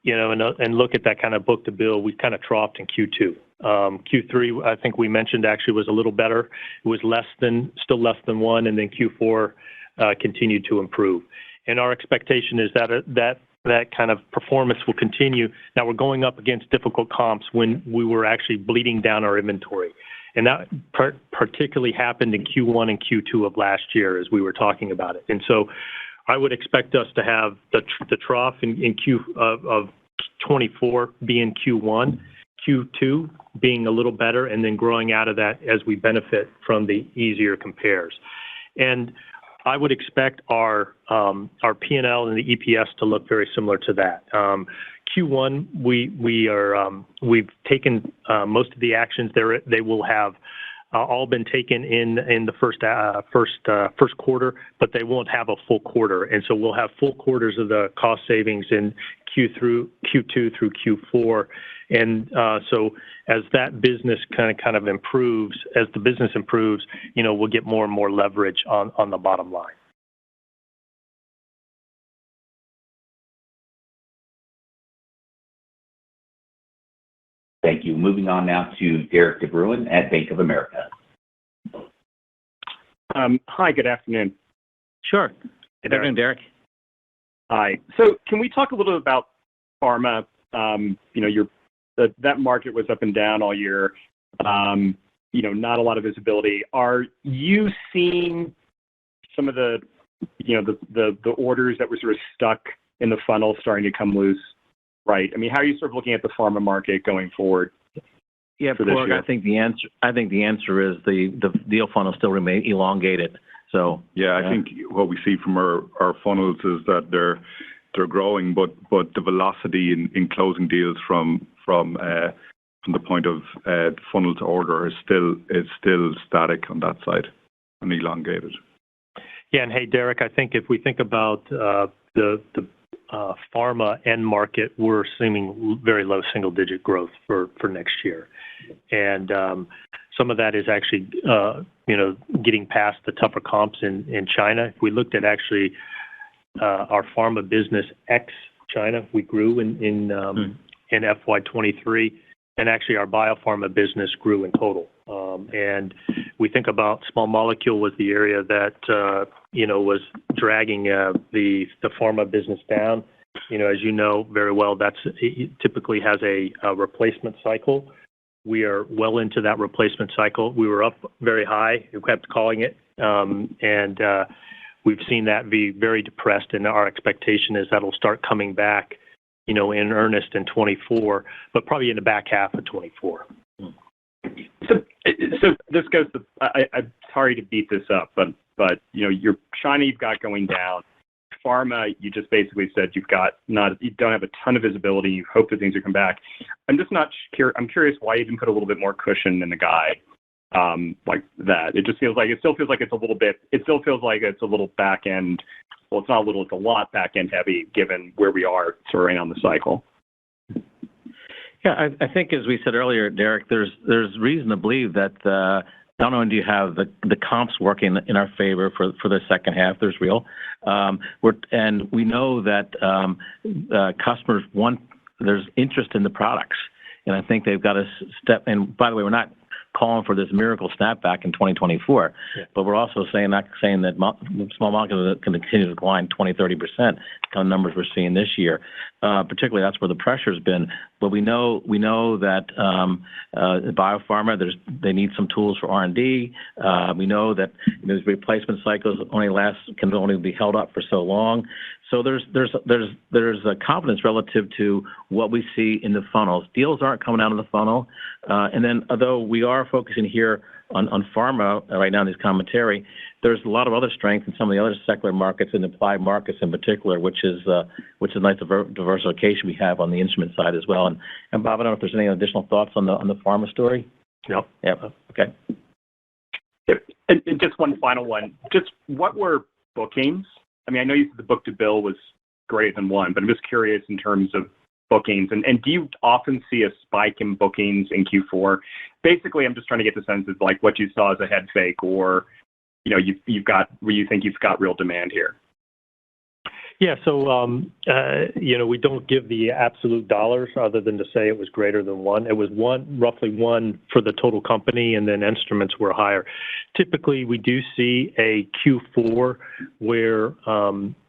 and look at that kind of book to bill, we kind of troughed in Q2. Q3, I think we mentioned, actually was a little better. It was still less than one, and then Q4 continued to improve. And our expectation is that kind of performance will continue. Now we're going up against difficult comps when we were actually bleeding down our inventory. And that particularly happened in Q1 and Q2 of last year as we were talking about it. And so I would expect us to have the trough in of 24 being Q1, Q2 being a little better, and then growing out of that as we benefit from the easier compares. And I would expect our P&L and the EPS to look very similar to that. Q1, we've taken most of the actions there. They will have all been taken in the first quarter, but they won't have a full quarter, and so we'll have full quarters of the cost savings in Q2 through Q4. And so as that business kind of improves, as the business improves, we'll get more and more leverage on the bottom line. Thank you. Moving on now to Derek DeBruin at Bank of America. Hi, good afternoon. Sure. Good afternoon, Derek. Hi. So can we talk a little bit about pharma? That market was up and down all year. Not a lot of visibility. Are you seeing some of the orders that were sort of stuck in the funnel starting to come loose? Right. I mean, how are you sort of looking at the pharma market going forward? Yeah, Porg, I think the answer is the deal funnel still remain elongated. So I think what we see from our funnels is that they're growing, but the velocity in closing deals from the point of funnel to order is still static on that side and elongated. Yeah, and hey, Derek, I think if we think about the pharma end market, we're assuming very low single-digit growth for next year. And some of that is actually, getting past the tougher comps in China. If we looked at actually our pharma business ex-China, we grew in FY23, and actually our biopharma business grew in total. And we think about small molecule was the area that, was dragging the pharma business down. As you know very well, it typically has a replacement cycle. We are well into that replacement cycle. We were up very high. We kept calling it. And we've seen that be very depressed, and our expectation is that'll start coming back, in earnest in 24, but probably in the back half of 24. So this goes to, I'm sorry to beat this up, but your China you've got going down. Pharma, you just basically said you don't have a ton of visibility. You hope that things will come back. I'm just not curious. I'm curious why you didn't put a little bit more cushion in the guide like that. It still feels like it's a little bit. It still feels like it's a little back end. Well, it's not a little. It's a lot back end heavy given where we are sort of right on the cycle. Yeah, I think as we said earlier, Derek, there's reason to believe that not only do you have the comps working in our favor for the second half, there's and we know that customers there's interest in the products, and I think they've got to step. And by the way, we're not calling for this miracle snapback in 2024. Yeah. But we're also saying that small molecules can continue to decline 20-30%, kind of numbers we're seeing this year. Particularly, that's where the pressure's been. But we know that biopharma, they need some tools for R&D. We know that those replacement cycles can only be held up for so long. So there's a confidence relative to what we see in the funnels. Deals aren't coming out of the funnel, and then although we are focusing here on pharma right now in this commentary, there's a lot of other strength in some of the other secular markets and applied markets in particular, which is nice diversification we have on the instrument side as well. And Bob, I don't know if there's any additional thoughts on the pharma story. No. Yeah. Okay. Yep. And just one final one. Just what were bookings? I mean, I know you said the book-to-bill was greater than 1, but I'm just curious in terms of bookings. And do you often see a spike in bookings in Q4? Basically, I'm just trying to get the sense of like what you saw as a head fake, or you've got where you think you've got real demand here. Yeah, so we don't give the absolute dollars other than to say it was greater than 1. It was roughly 1 for the total company, and then instruments were higher. Typically, we do see a Q4 where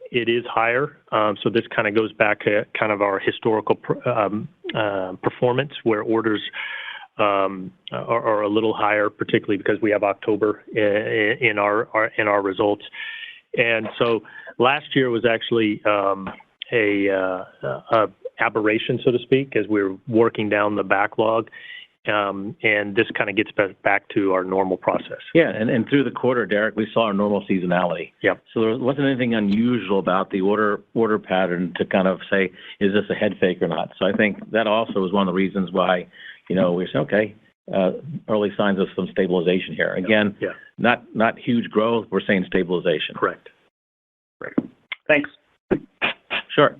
it is higher. So this kind of goes back to kind of our historical performance, where orders are a little higher, particularly because we have October in our results. And so last year was actually a aberration, so to speak, as we were working down the backlog. And this kind of gets back to our normal process. Yeah, and through the quarter, Derek, we saw our normal seasonality. Yep. So there wasn't anything unusual about the order pattern to kind of say, is this a head fake or not? So I think that also is one of the reasons why, we say, okay, early signs of some stabilization here. Again, yeah. Not huge growth. We're saying stabilization. Correct. Great. Thanks. Sure.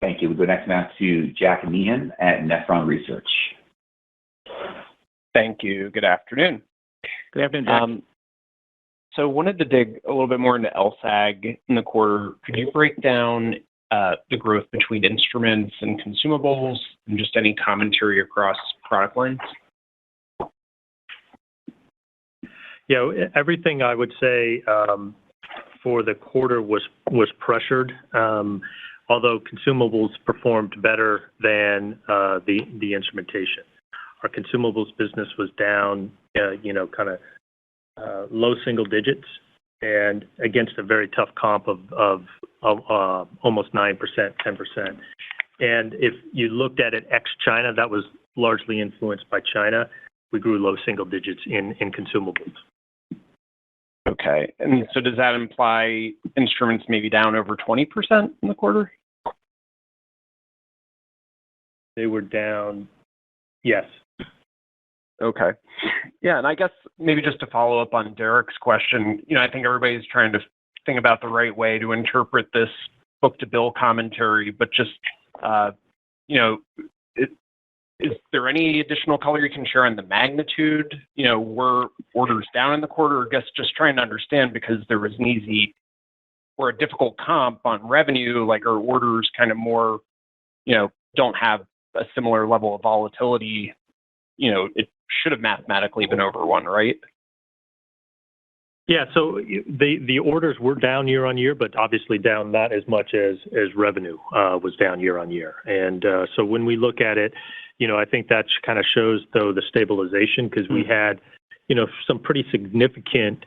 Thank you. We go next now to Jack Meehan at Nephron Research. Thank you. Good afternoon. Good afternoon, Jack. So wanted to dig a little bit more into LSAG in the quarter. Could you break down the growth between instruments and consumables, and just any commentary across product lines? Yeah, everything I would say for the quarter was pressured, although consumables performed better than the instrumentation. Our consumables business was down, kind of low single digits, and against a very tough comp of almost 9%, 10%. And if you looked at it ex-China, that was largely influenced by China. We grew low single digits in consumables. Okay. And so does that imply instruments maybe down over 20% in the quarter? They were down, yes. Okay. Yeah, and I guess maybe just to follow up on Derek's question, I think everybody's trying to think about the right way to interpret this book-to-bill commentary, but just, is there any additional color you can share on the magnitude? Were orders down in the quarter? I guess just trying to understand, because there was an easy or a difficult comp on revenue, like our orders kind of more, don't have a similar level of volatility. It should have mathematically been over 1, right? Yeah, so the orders were down year on year, but obviously down not as much as revenue was down year on year. And so when we look at it, I think that kind of shows, though, the stabilization, because we had, some pretty significant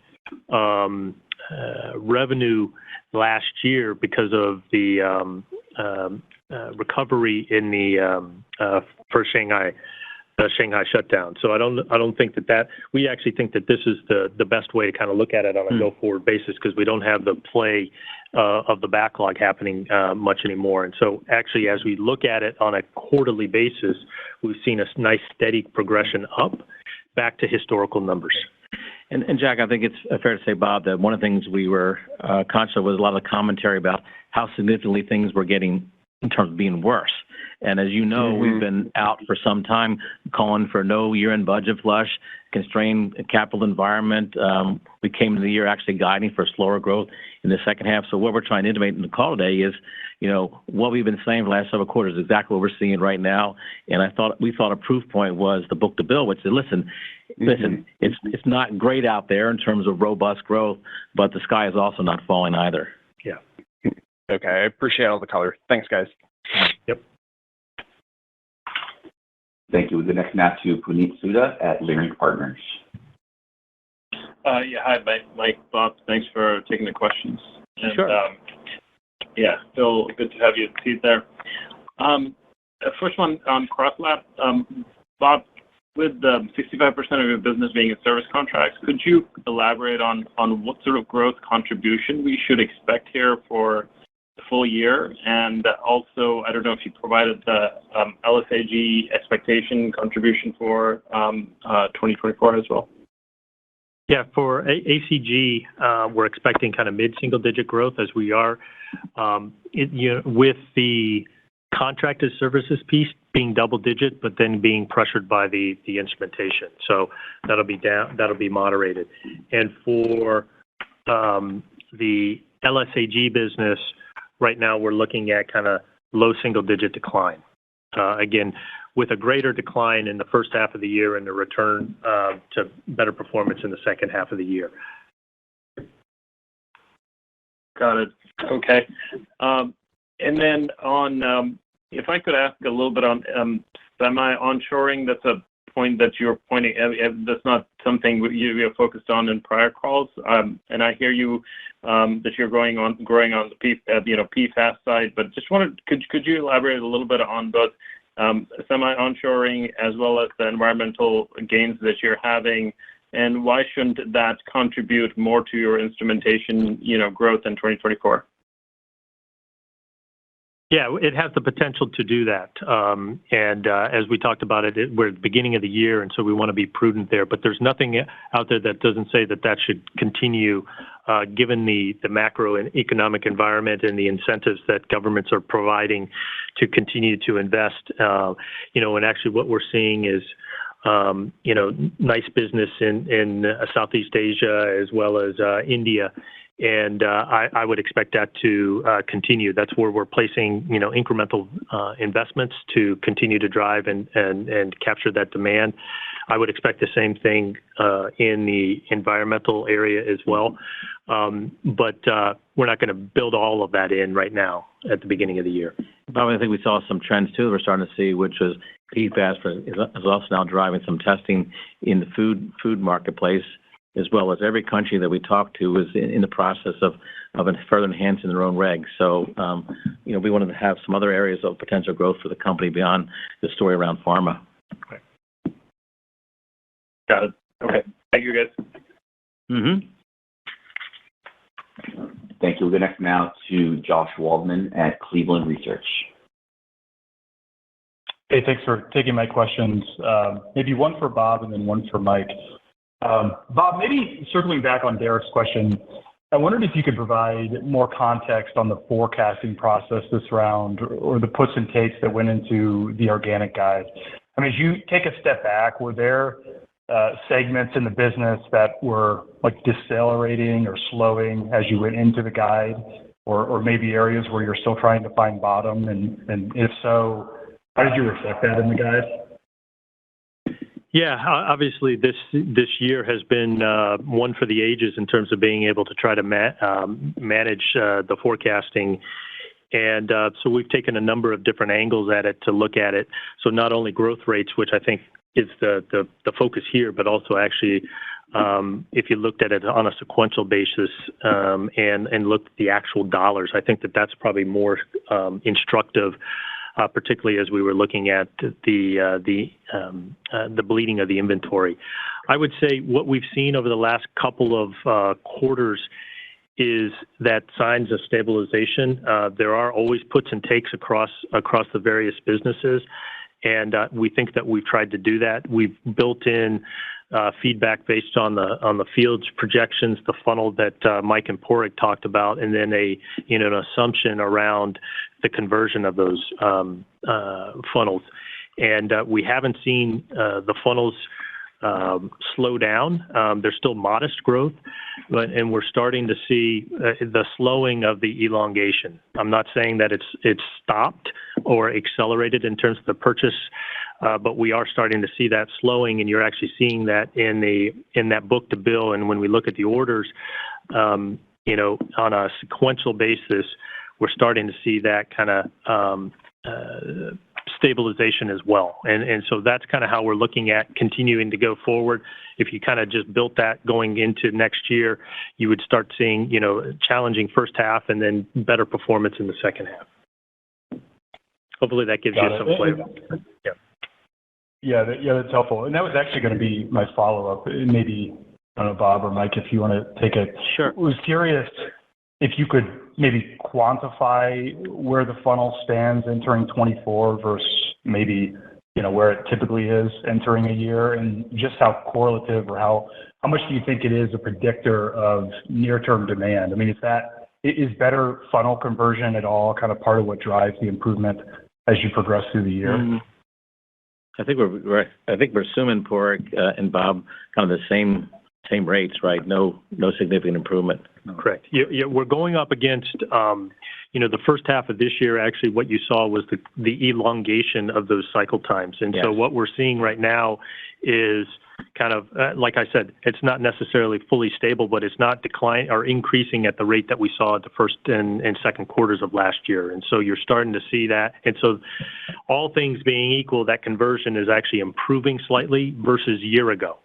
revenue last year because of the recovery in the first Shanghai shutdown. So I don't think that we actually think that this is the best way to kind of look at it on a go-forward basis, because we don't have the play of the backlog happening much anymore. And so actually, as we look at it on a quarterly basis, we've seen a nice steady progression up back to historical numbers. And Jack, I think it's fair to say, Bob, that one of the things we were conscious of was a lot of commentary about how significantly things were getting in terms of being worse. And as you know, we've been out for some time calling for no year-end budget flush, constrained capital environment. We came into the year actually guiding for slower growth in the second half. So what we're trying to intimate in the call today is, what we've been saying for the last several quarters is exactly what we're seeing right now. And we thought a proof point was the book-to-bill, which said, listen, it's not great out there in terms of robust growth, but the sky is also not falling either. Yeah. Okay, I appreciate all the color. Thanks, guys. Yep. Thank you. We go next now to Puneet Souda at Leerink Partners. Hi, Mike, Bob. Thanks for taking the questions. And, sure. Phil, good to have you at the seat there. First one on CrossLab. Bob, with 65% of your business being in service contracts, could you elaborate on what sort of growth contribution we should expect here for the full year? And also, I don't know if you provided the LSAG expectation contribution for 2024 as well. Yeah, for ACG, we're expecting kind of mid-single-digit growth as we are with the contracted services piece being double-digit, but then being pressured by the instrumentation. So that'll be moderated. And for the LSAG business, right now we're looking at kind of low single-digit decline. Again, with a greater decline in the first half of the year and a return to better performance in the second half of the year. Got it. Okay. And then on, if I could ask a little bit on semi-onshoring, that's a point that you're pointing at. That's not something you have focused on in prior calls. And I hear you that you're growing on the PFAS side, but just could you elaborate a little bit on both semi-onshoring as well as the environmental gains that you're having, and why shouldn't that contribute more to your instrumentation, growth in 2024? Yeah, it has the potential to do that. And as we talked about it, we're at the beginning of the year, and so we want to be prudent there. But there's nothing out there that doesn't say that should continue, given the macro and economic environment and the incentives that governments are providing to continue to invest. And actually what we're seeing is, nice business in Southeast Asia as well as India. And I would expect that to continue. That's where we're placing, incremental investments to continue to drive and capture that demand. I would expect the same thing in the environmental area as well. But we're not going to build all of that in right now at the beginning of the year. Bob, I think we saw some trends too we're starting to see, which was PFAS is also now driving some testing in the food marketplace, as well as every country that we talk to is in the process of further enhancing their own regs. So, we wanted to have some other areas of potential growth for the company beyond the story around pharma. Okay. Got it. Okay. Thank you, guys. Mm-hmm. Thank you. We'll go next now to Josh Waldman at Cleveland Research. Hey, thanks for taking my questions. Maybe one for Bob and then one for Mike. Bob, maybe circling back on Derek's question, I wondered if you could provide more context on the forecasting process this round or the puts and takes that went into the organic guide. I mean, as you take a step back, were there segments in the business that were like decelerating or slowing as you went into the guide, or maybe areas where you're still trying to find bottom? And if so, how did you reflect that in the guide? Yeah, obviously this year has been one for the ages in terms of being able to try to manage the forecasting. And so we've taken a number of different angles at it to look at it. So not only growth rates, which I think is the focus here, but also actually if you looked at it on a sequential basis and looked at the actual dollars, I think that's probably more instructive. Particularly as we were looking at the bleeding of the inventory. I would say what we've seen over the last couple of quarters is that signs of stabilization. There are always puts and takes across the various businesses, and we think that we've tried to do that. We've built in feedback based on the field's projections, the funnel that Mike and Padraig talked about, and then an assumption around the conversion of those funnels. And we haven't seen the funnels slow down. There's still modest growth, and we're starting to see the slowing of the elongation. I'm not saying that it's stopped or accelerated in terms of the purchase, but we are starting to see that slowing, and you're actually seeing that in that book to bill. And when we look at the orders, on a sequential basis, we're starting to see that kind of stabilization as well. And so that's kind of how we're looking at continuing to go forward. If you kind of just built that going into next year, you would start seeing, challenging first half and then better performance in the second half. Hopefully that gives you some flavor. Yeah, that's helpful. And that was actually going to be my follow-up. Maybe, I don't know, Bob or Mike, if you want to take it. Sure. I was curious if you could maybe quantify where the funnel stands entering 24 versus maybe, where it typically is entering a year, and just how correlative or how much do you think it is a predictor of near-term demand? I mean, is better funnel conversion at all kind of part of what drives the improvement as you progress through the year? I think we're assuming, Padraig and Bob, kind of the same rates, right? No significant improvement. Correct. Yeah, we're going up against, the first half of this year, actually what you saw was the elongation of those cycle times. And so what we're seeing right now is kind of, like I said, it's not necessarily fully stable, but it's not declining or increasing at the rate that we saw at the first and second quarters of last year. And so you're starting to see that. And so all things being equal, that conversion is actually improving slightly versus a year ago.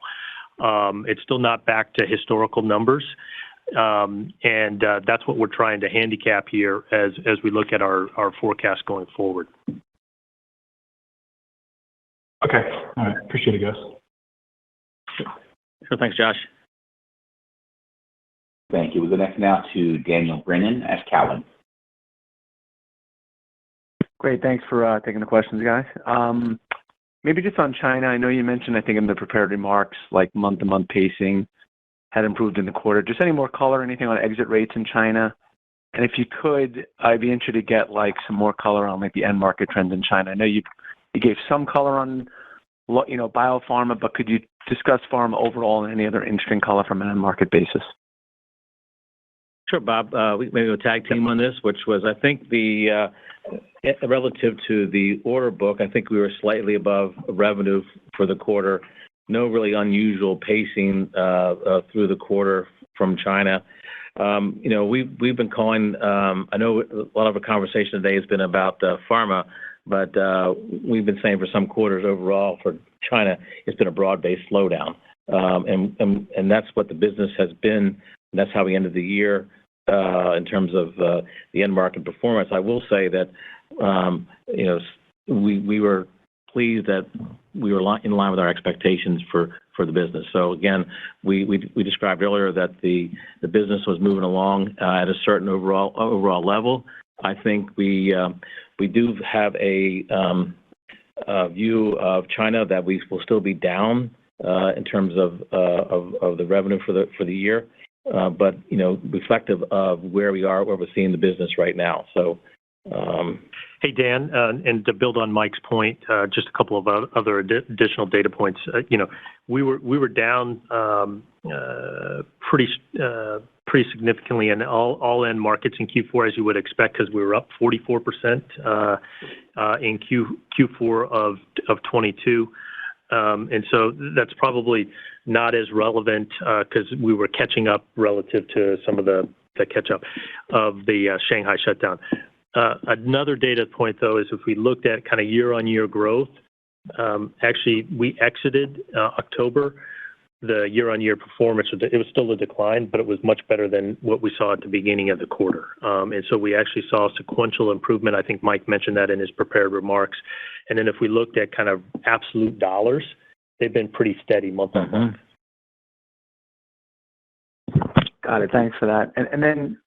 It's still not back to historical numbers. And that's what we're trying to handicap here as we look at our forecast going forward. Okay. All right. Appreciate it, guys. Sure. Thanks, Josh. Thank you. We go next now to Daniel Brennan at Cowen. Great. Thanks for taking the questions, guys. Maybe just on China, I know you mentioned, I think in the prepared remarks, like month-to-month pacing had improved in the quarter. Just any more color, anything on exit rates in China? And if you could, I'd be interested to get like some more color on like the end market trends in China. I know you gave some color on, biopharma, but could you discuss pharma overall and any other interesting color from an end market basis? Sure, Bob. We maybe a tag team on this, which was, I think, relative to the order book, I think we were slightly above revenue for the quarter. No really unusual pacing through the quarter from China. We've been calling, I know a lot of the conversation today has been about pharma, but we've been saying for some quarters overall for China, it's been a broad-based slowdown. And that's what the business has been, and that's how we ended the year in terms of the end market performance. I will say that, we were pleased that we were in line with our expectations for the business. So again, we described earlier that the business was moving along at a certain overall level. I think we do have a view of China that we will still be down in terms of the revenue for the year, but reflective of where we're seeing the business right now. So. Hey, Dan, and to build on Mike's point, just a couple of other additional data points. We were down pretty significantly in all end markets in Q4, as you would expect, because we were up 44% in Q4 of 22. And so that's probably not as relevant because we were catching up relative to some of the catch-up of the Shanghai shutdown. Another data point, though, is if we looked at kind of year-on-year growth, actually we exited October, the year-on-year performance, it was still a decline, but it was much better than what we saw at the beginning of the quarter. And so we actually saw sequential improvement. I think Mike mentioned that in his prepared remarks. And then if we looked at kind of absolute dollars, they've been pretty steady month on month. Got it. Thanks for that. And then,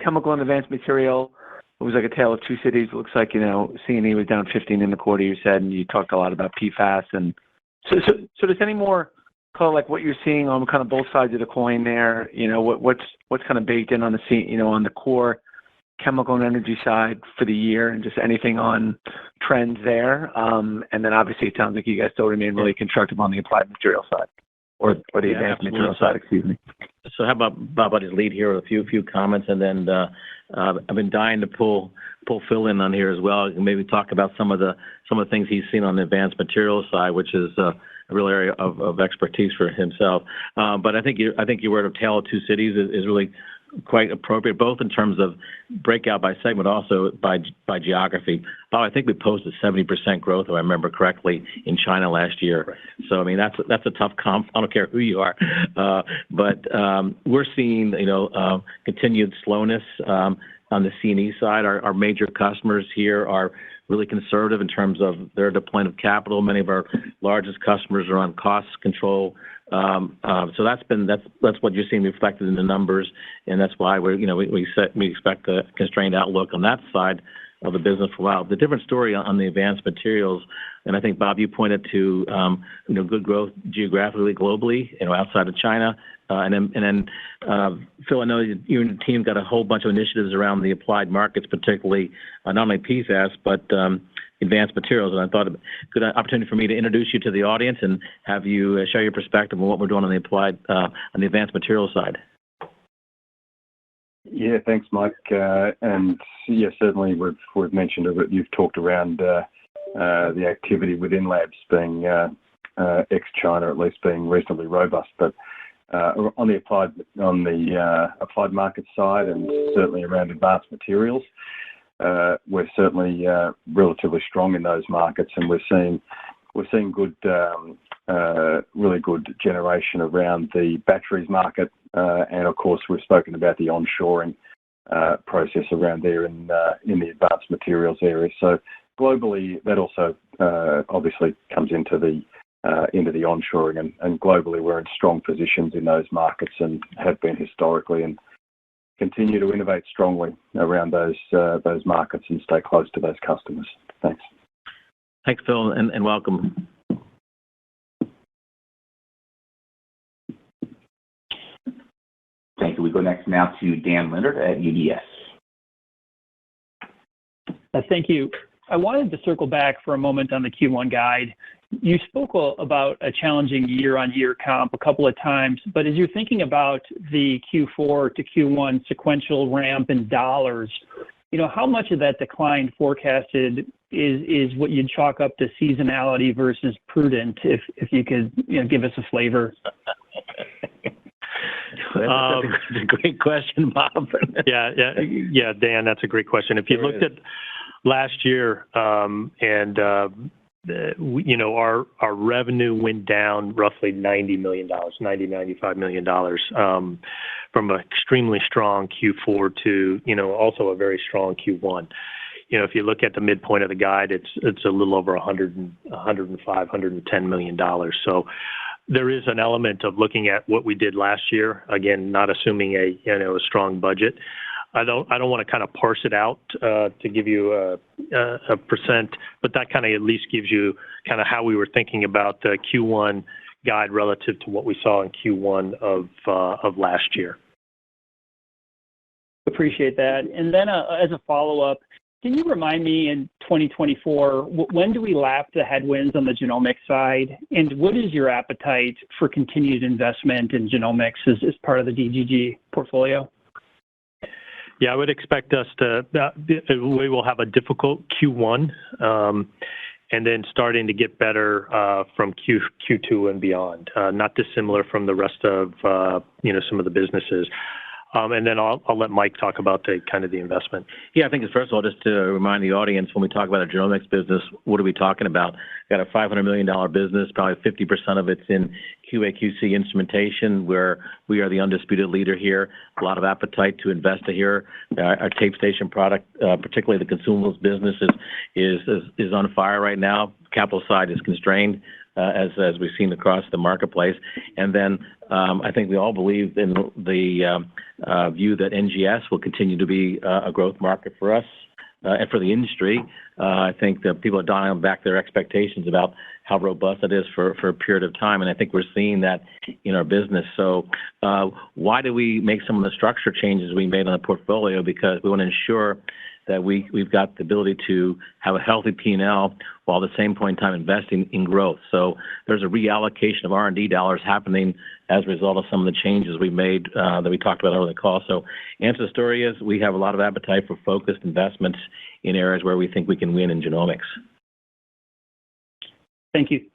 chemical and advanced material, it was like a tale of two cities. It looks like, C&E was down 15 in the quarter, you said, and you talked a lot about PFAS. And so does any more color, like what you're seeing on kind of both sides of the coin there? You know, what's kind of baked in on the scene, you know, on the core chemical and energy side for the year, and just anything on trends there. And then obviously it sounds like you guys still remain really constructive on the applied material side, or the advanced material side, excuse me. So how about Bob, I'll just lead here with a few comments, and then I've been dying to pull Phil in on here as well, and maybe talk about some of the things he's seen on the advanced materials side, which is a real area of expertise for himself. But I think your word of tale of two cities is really quite appropriate, both in terms of breakout by segment, also by geography. Bob, I think we posted 70% growth, if I remember correctly, in China last year. Right. So I mean that's a tough comp. I don't care who you are, but we're seeing continued slowness on the C&E side. Our major customers here are really conservative in terms of their deployment of capital. Many of our largest customers are on cost control. So that's what you're seeing reflected in the numbers, and that's why we expect a constrained outlook on that side of the business for a while. The different story on the advanced materials, and I think Bob, you pointed to good growth geographically, globally, outside of China, and then Phil, I know you and the team got a whole bunch of initiatives around the applied markets, particularly not only PFAS but advanced materials, and I thought a good opportunity for me to introduce you to the audience and have you share your perspective on what we're doing on the applied, on the advanced materials side. Yeah, thanks, Mike. And yeah, certainly we've mentioned it. You've talked around the activity within labs being ex-China, at least being reasonably robust, but on the applied market side, and certainly around advanced materials, we're certainly relatively strong in those markets, and we're seeing good, really good generation around the batteries market, and of course we've spoken about the onshoring process around there in the advanced materials area. So globally, that also obviously comes into the onshoring, and globally we're in strong positions in those markets and have been historically, and continue to innovate strongly around those markets and stay close to those customers. Thanks. Thanks, Phil, and welcome. Thank you. We go next now to Dan Leonard at UBS. Thank you. I wanted to circle back for a moment on the Q1 guide. You spoke about a challenging year-on-year comp a couple of times, but as you're thinking about the Q4 to Q1 sequential ramp in dollars, how much of that decline forecasted is what you'd chalk up to seasonality versus prudent, if you could give us a flavor? That's a great question, Bob. Yeah, Dan, that's a great question. If you looked at last year, our revenue went down roughly $95 million from an extremely strong Q4 to also a very strong Q1. If you look at the midpoint of the guide, it's a little over $110 million. So there is an element of looking at what we did last year. Again, not assuming a strong budget. I don't want to kind of parse it out to give you a percent, but that kind of at least gives you kind of how we were thinking about the Q1 guide relative to what we saw in Q1 of last year. Appreciate that. And then as a follow-up, can you remind me in 2024, when do we lap the headwinds on the genomics side? And what is your appetite for continued investment in genomics as part of the DGG portfolio? Yeah, I would expect us we will have a difficult Q1 and then starting to get better from Q2 and beyond. Not dissimilar from the rest of some of the businesses. And then I'll let Mike talk about the investment. Yeah, I think it's first of all, just to remind the audience, when we talk about a genomics business, what are we talking about? Got a $500 million business, probably 50% of it's in QA/QC instrumentation, where we are the undisputed leader here. A lot of appetite to invest here. Our tape station product, particularly the consumables business, is on fire right now. Capital side is constrained, as we've seen across the marketplace. And then I think we all believe in the view that NGS will continue to be a growth market for us. and for the industry. I think that people are dialing back their expectations about how robust it is for a period of time, and I think we're seeing that in our business. So why do we make some of the structure changes we made on the portfolio? Because we want to ensure that we've got the ability to have a healthy P&L while at the same point in time investing in growth. So there's a reallocation of R&D dollars happening as a result of some of the changes we made that we talked about over the call. So answer the story is we have a lot of appetite for focused investments in areas where we think we can win in genomics. Thank you.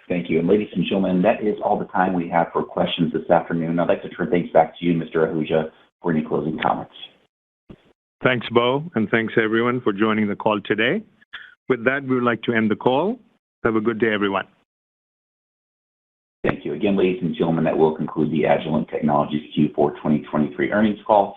Thank you. And ladies and gentlemen, that is all the time we have for questions this afternoon. I'd like to turn things back to you, Mr. Ahuja, for any closing comments. Thanks, Bo, and thanks everyone for joining the call today. With that, we would like to end the call. Have a good day, everyone. Thank you. Again, ladies and gentlemen, that will conclude the Agilent Technologies Q4 2023 earnings call.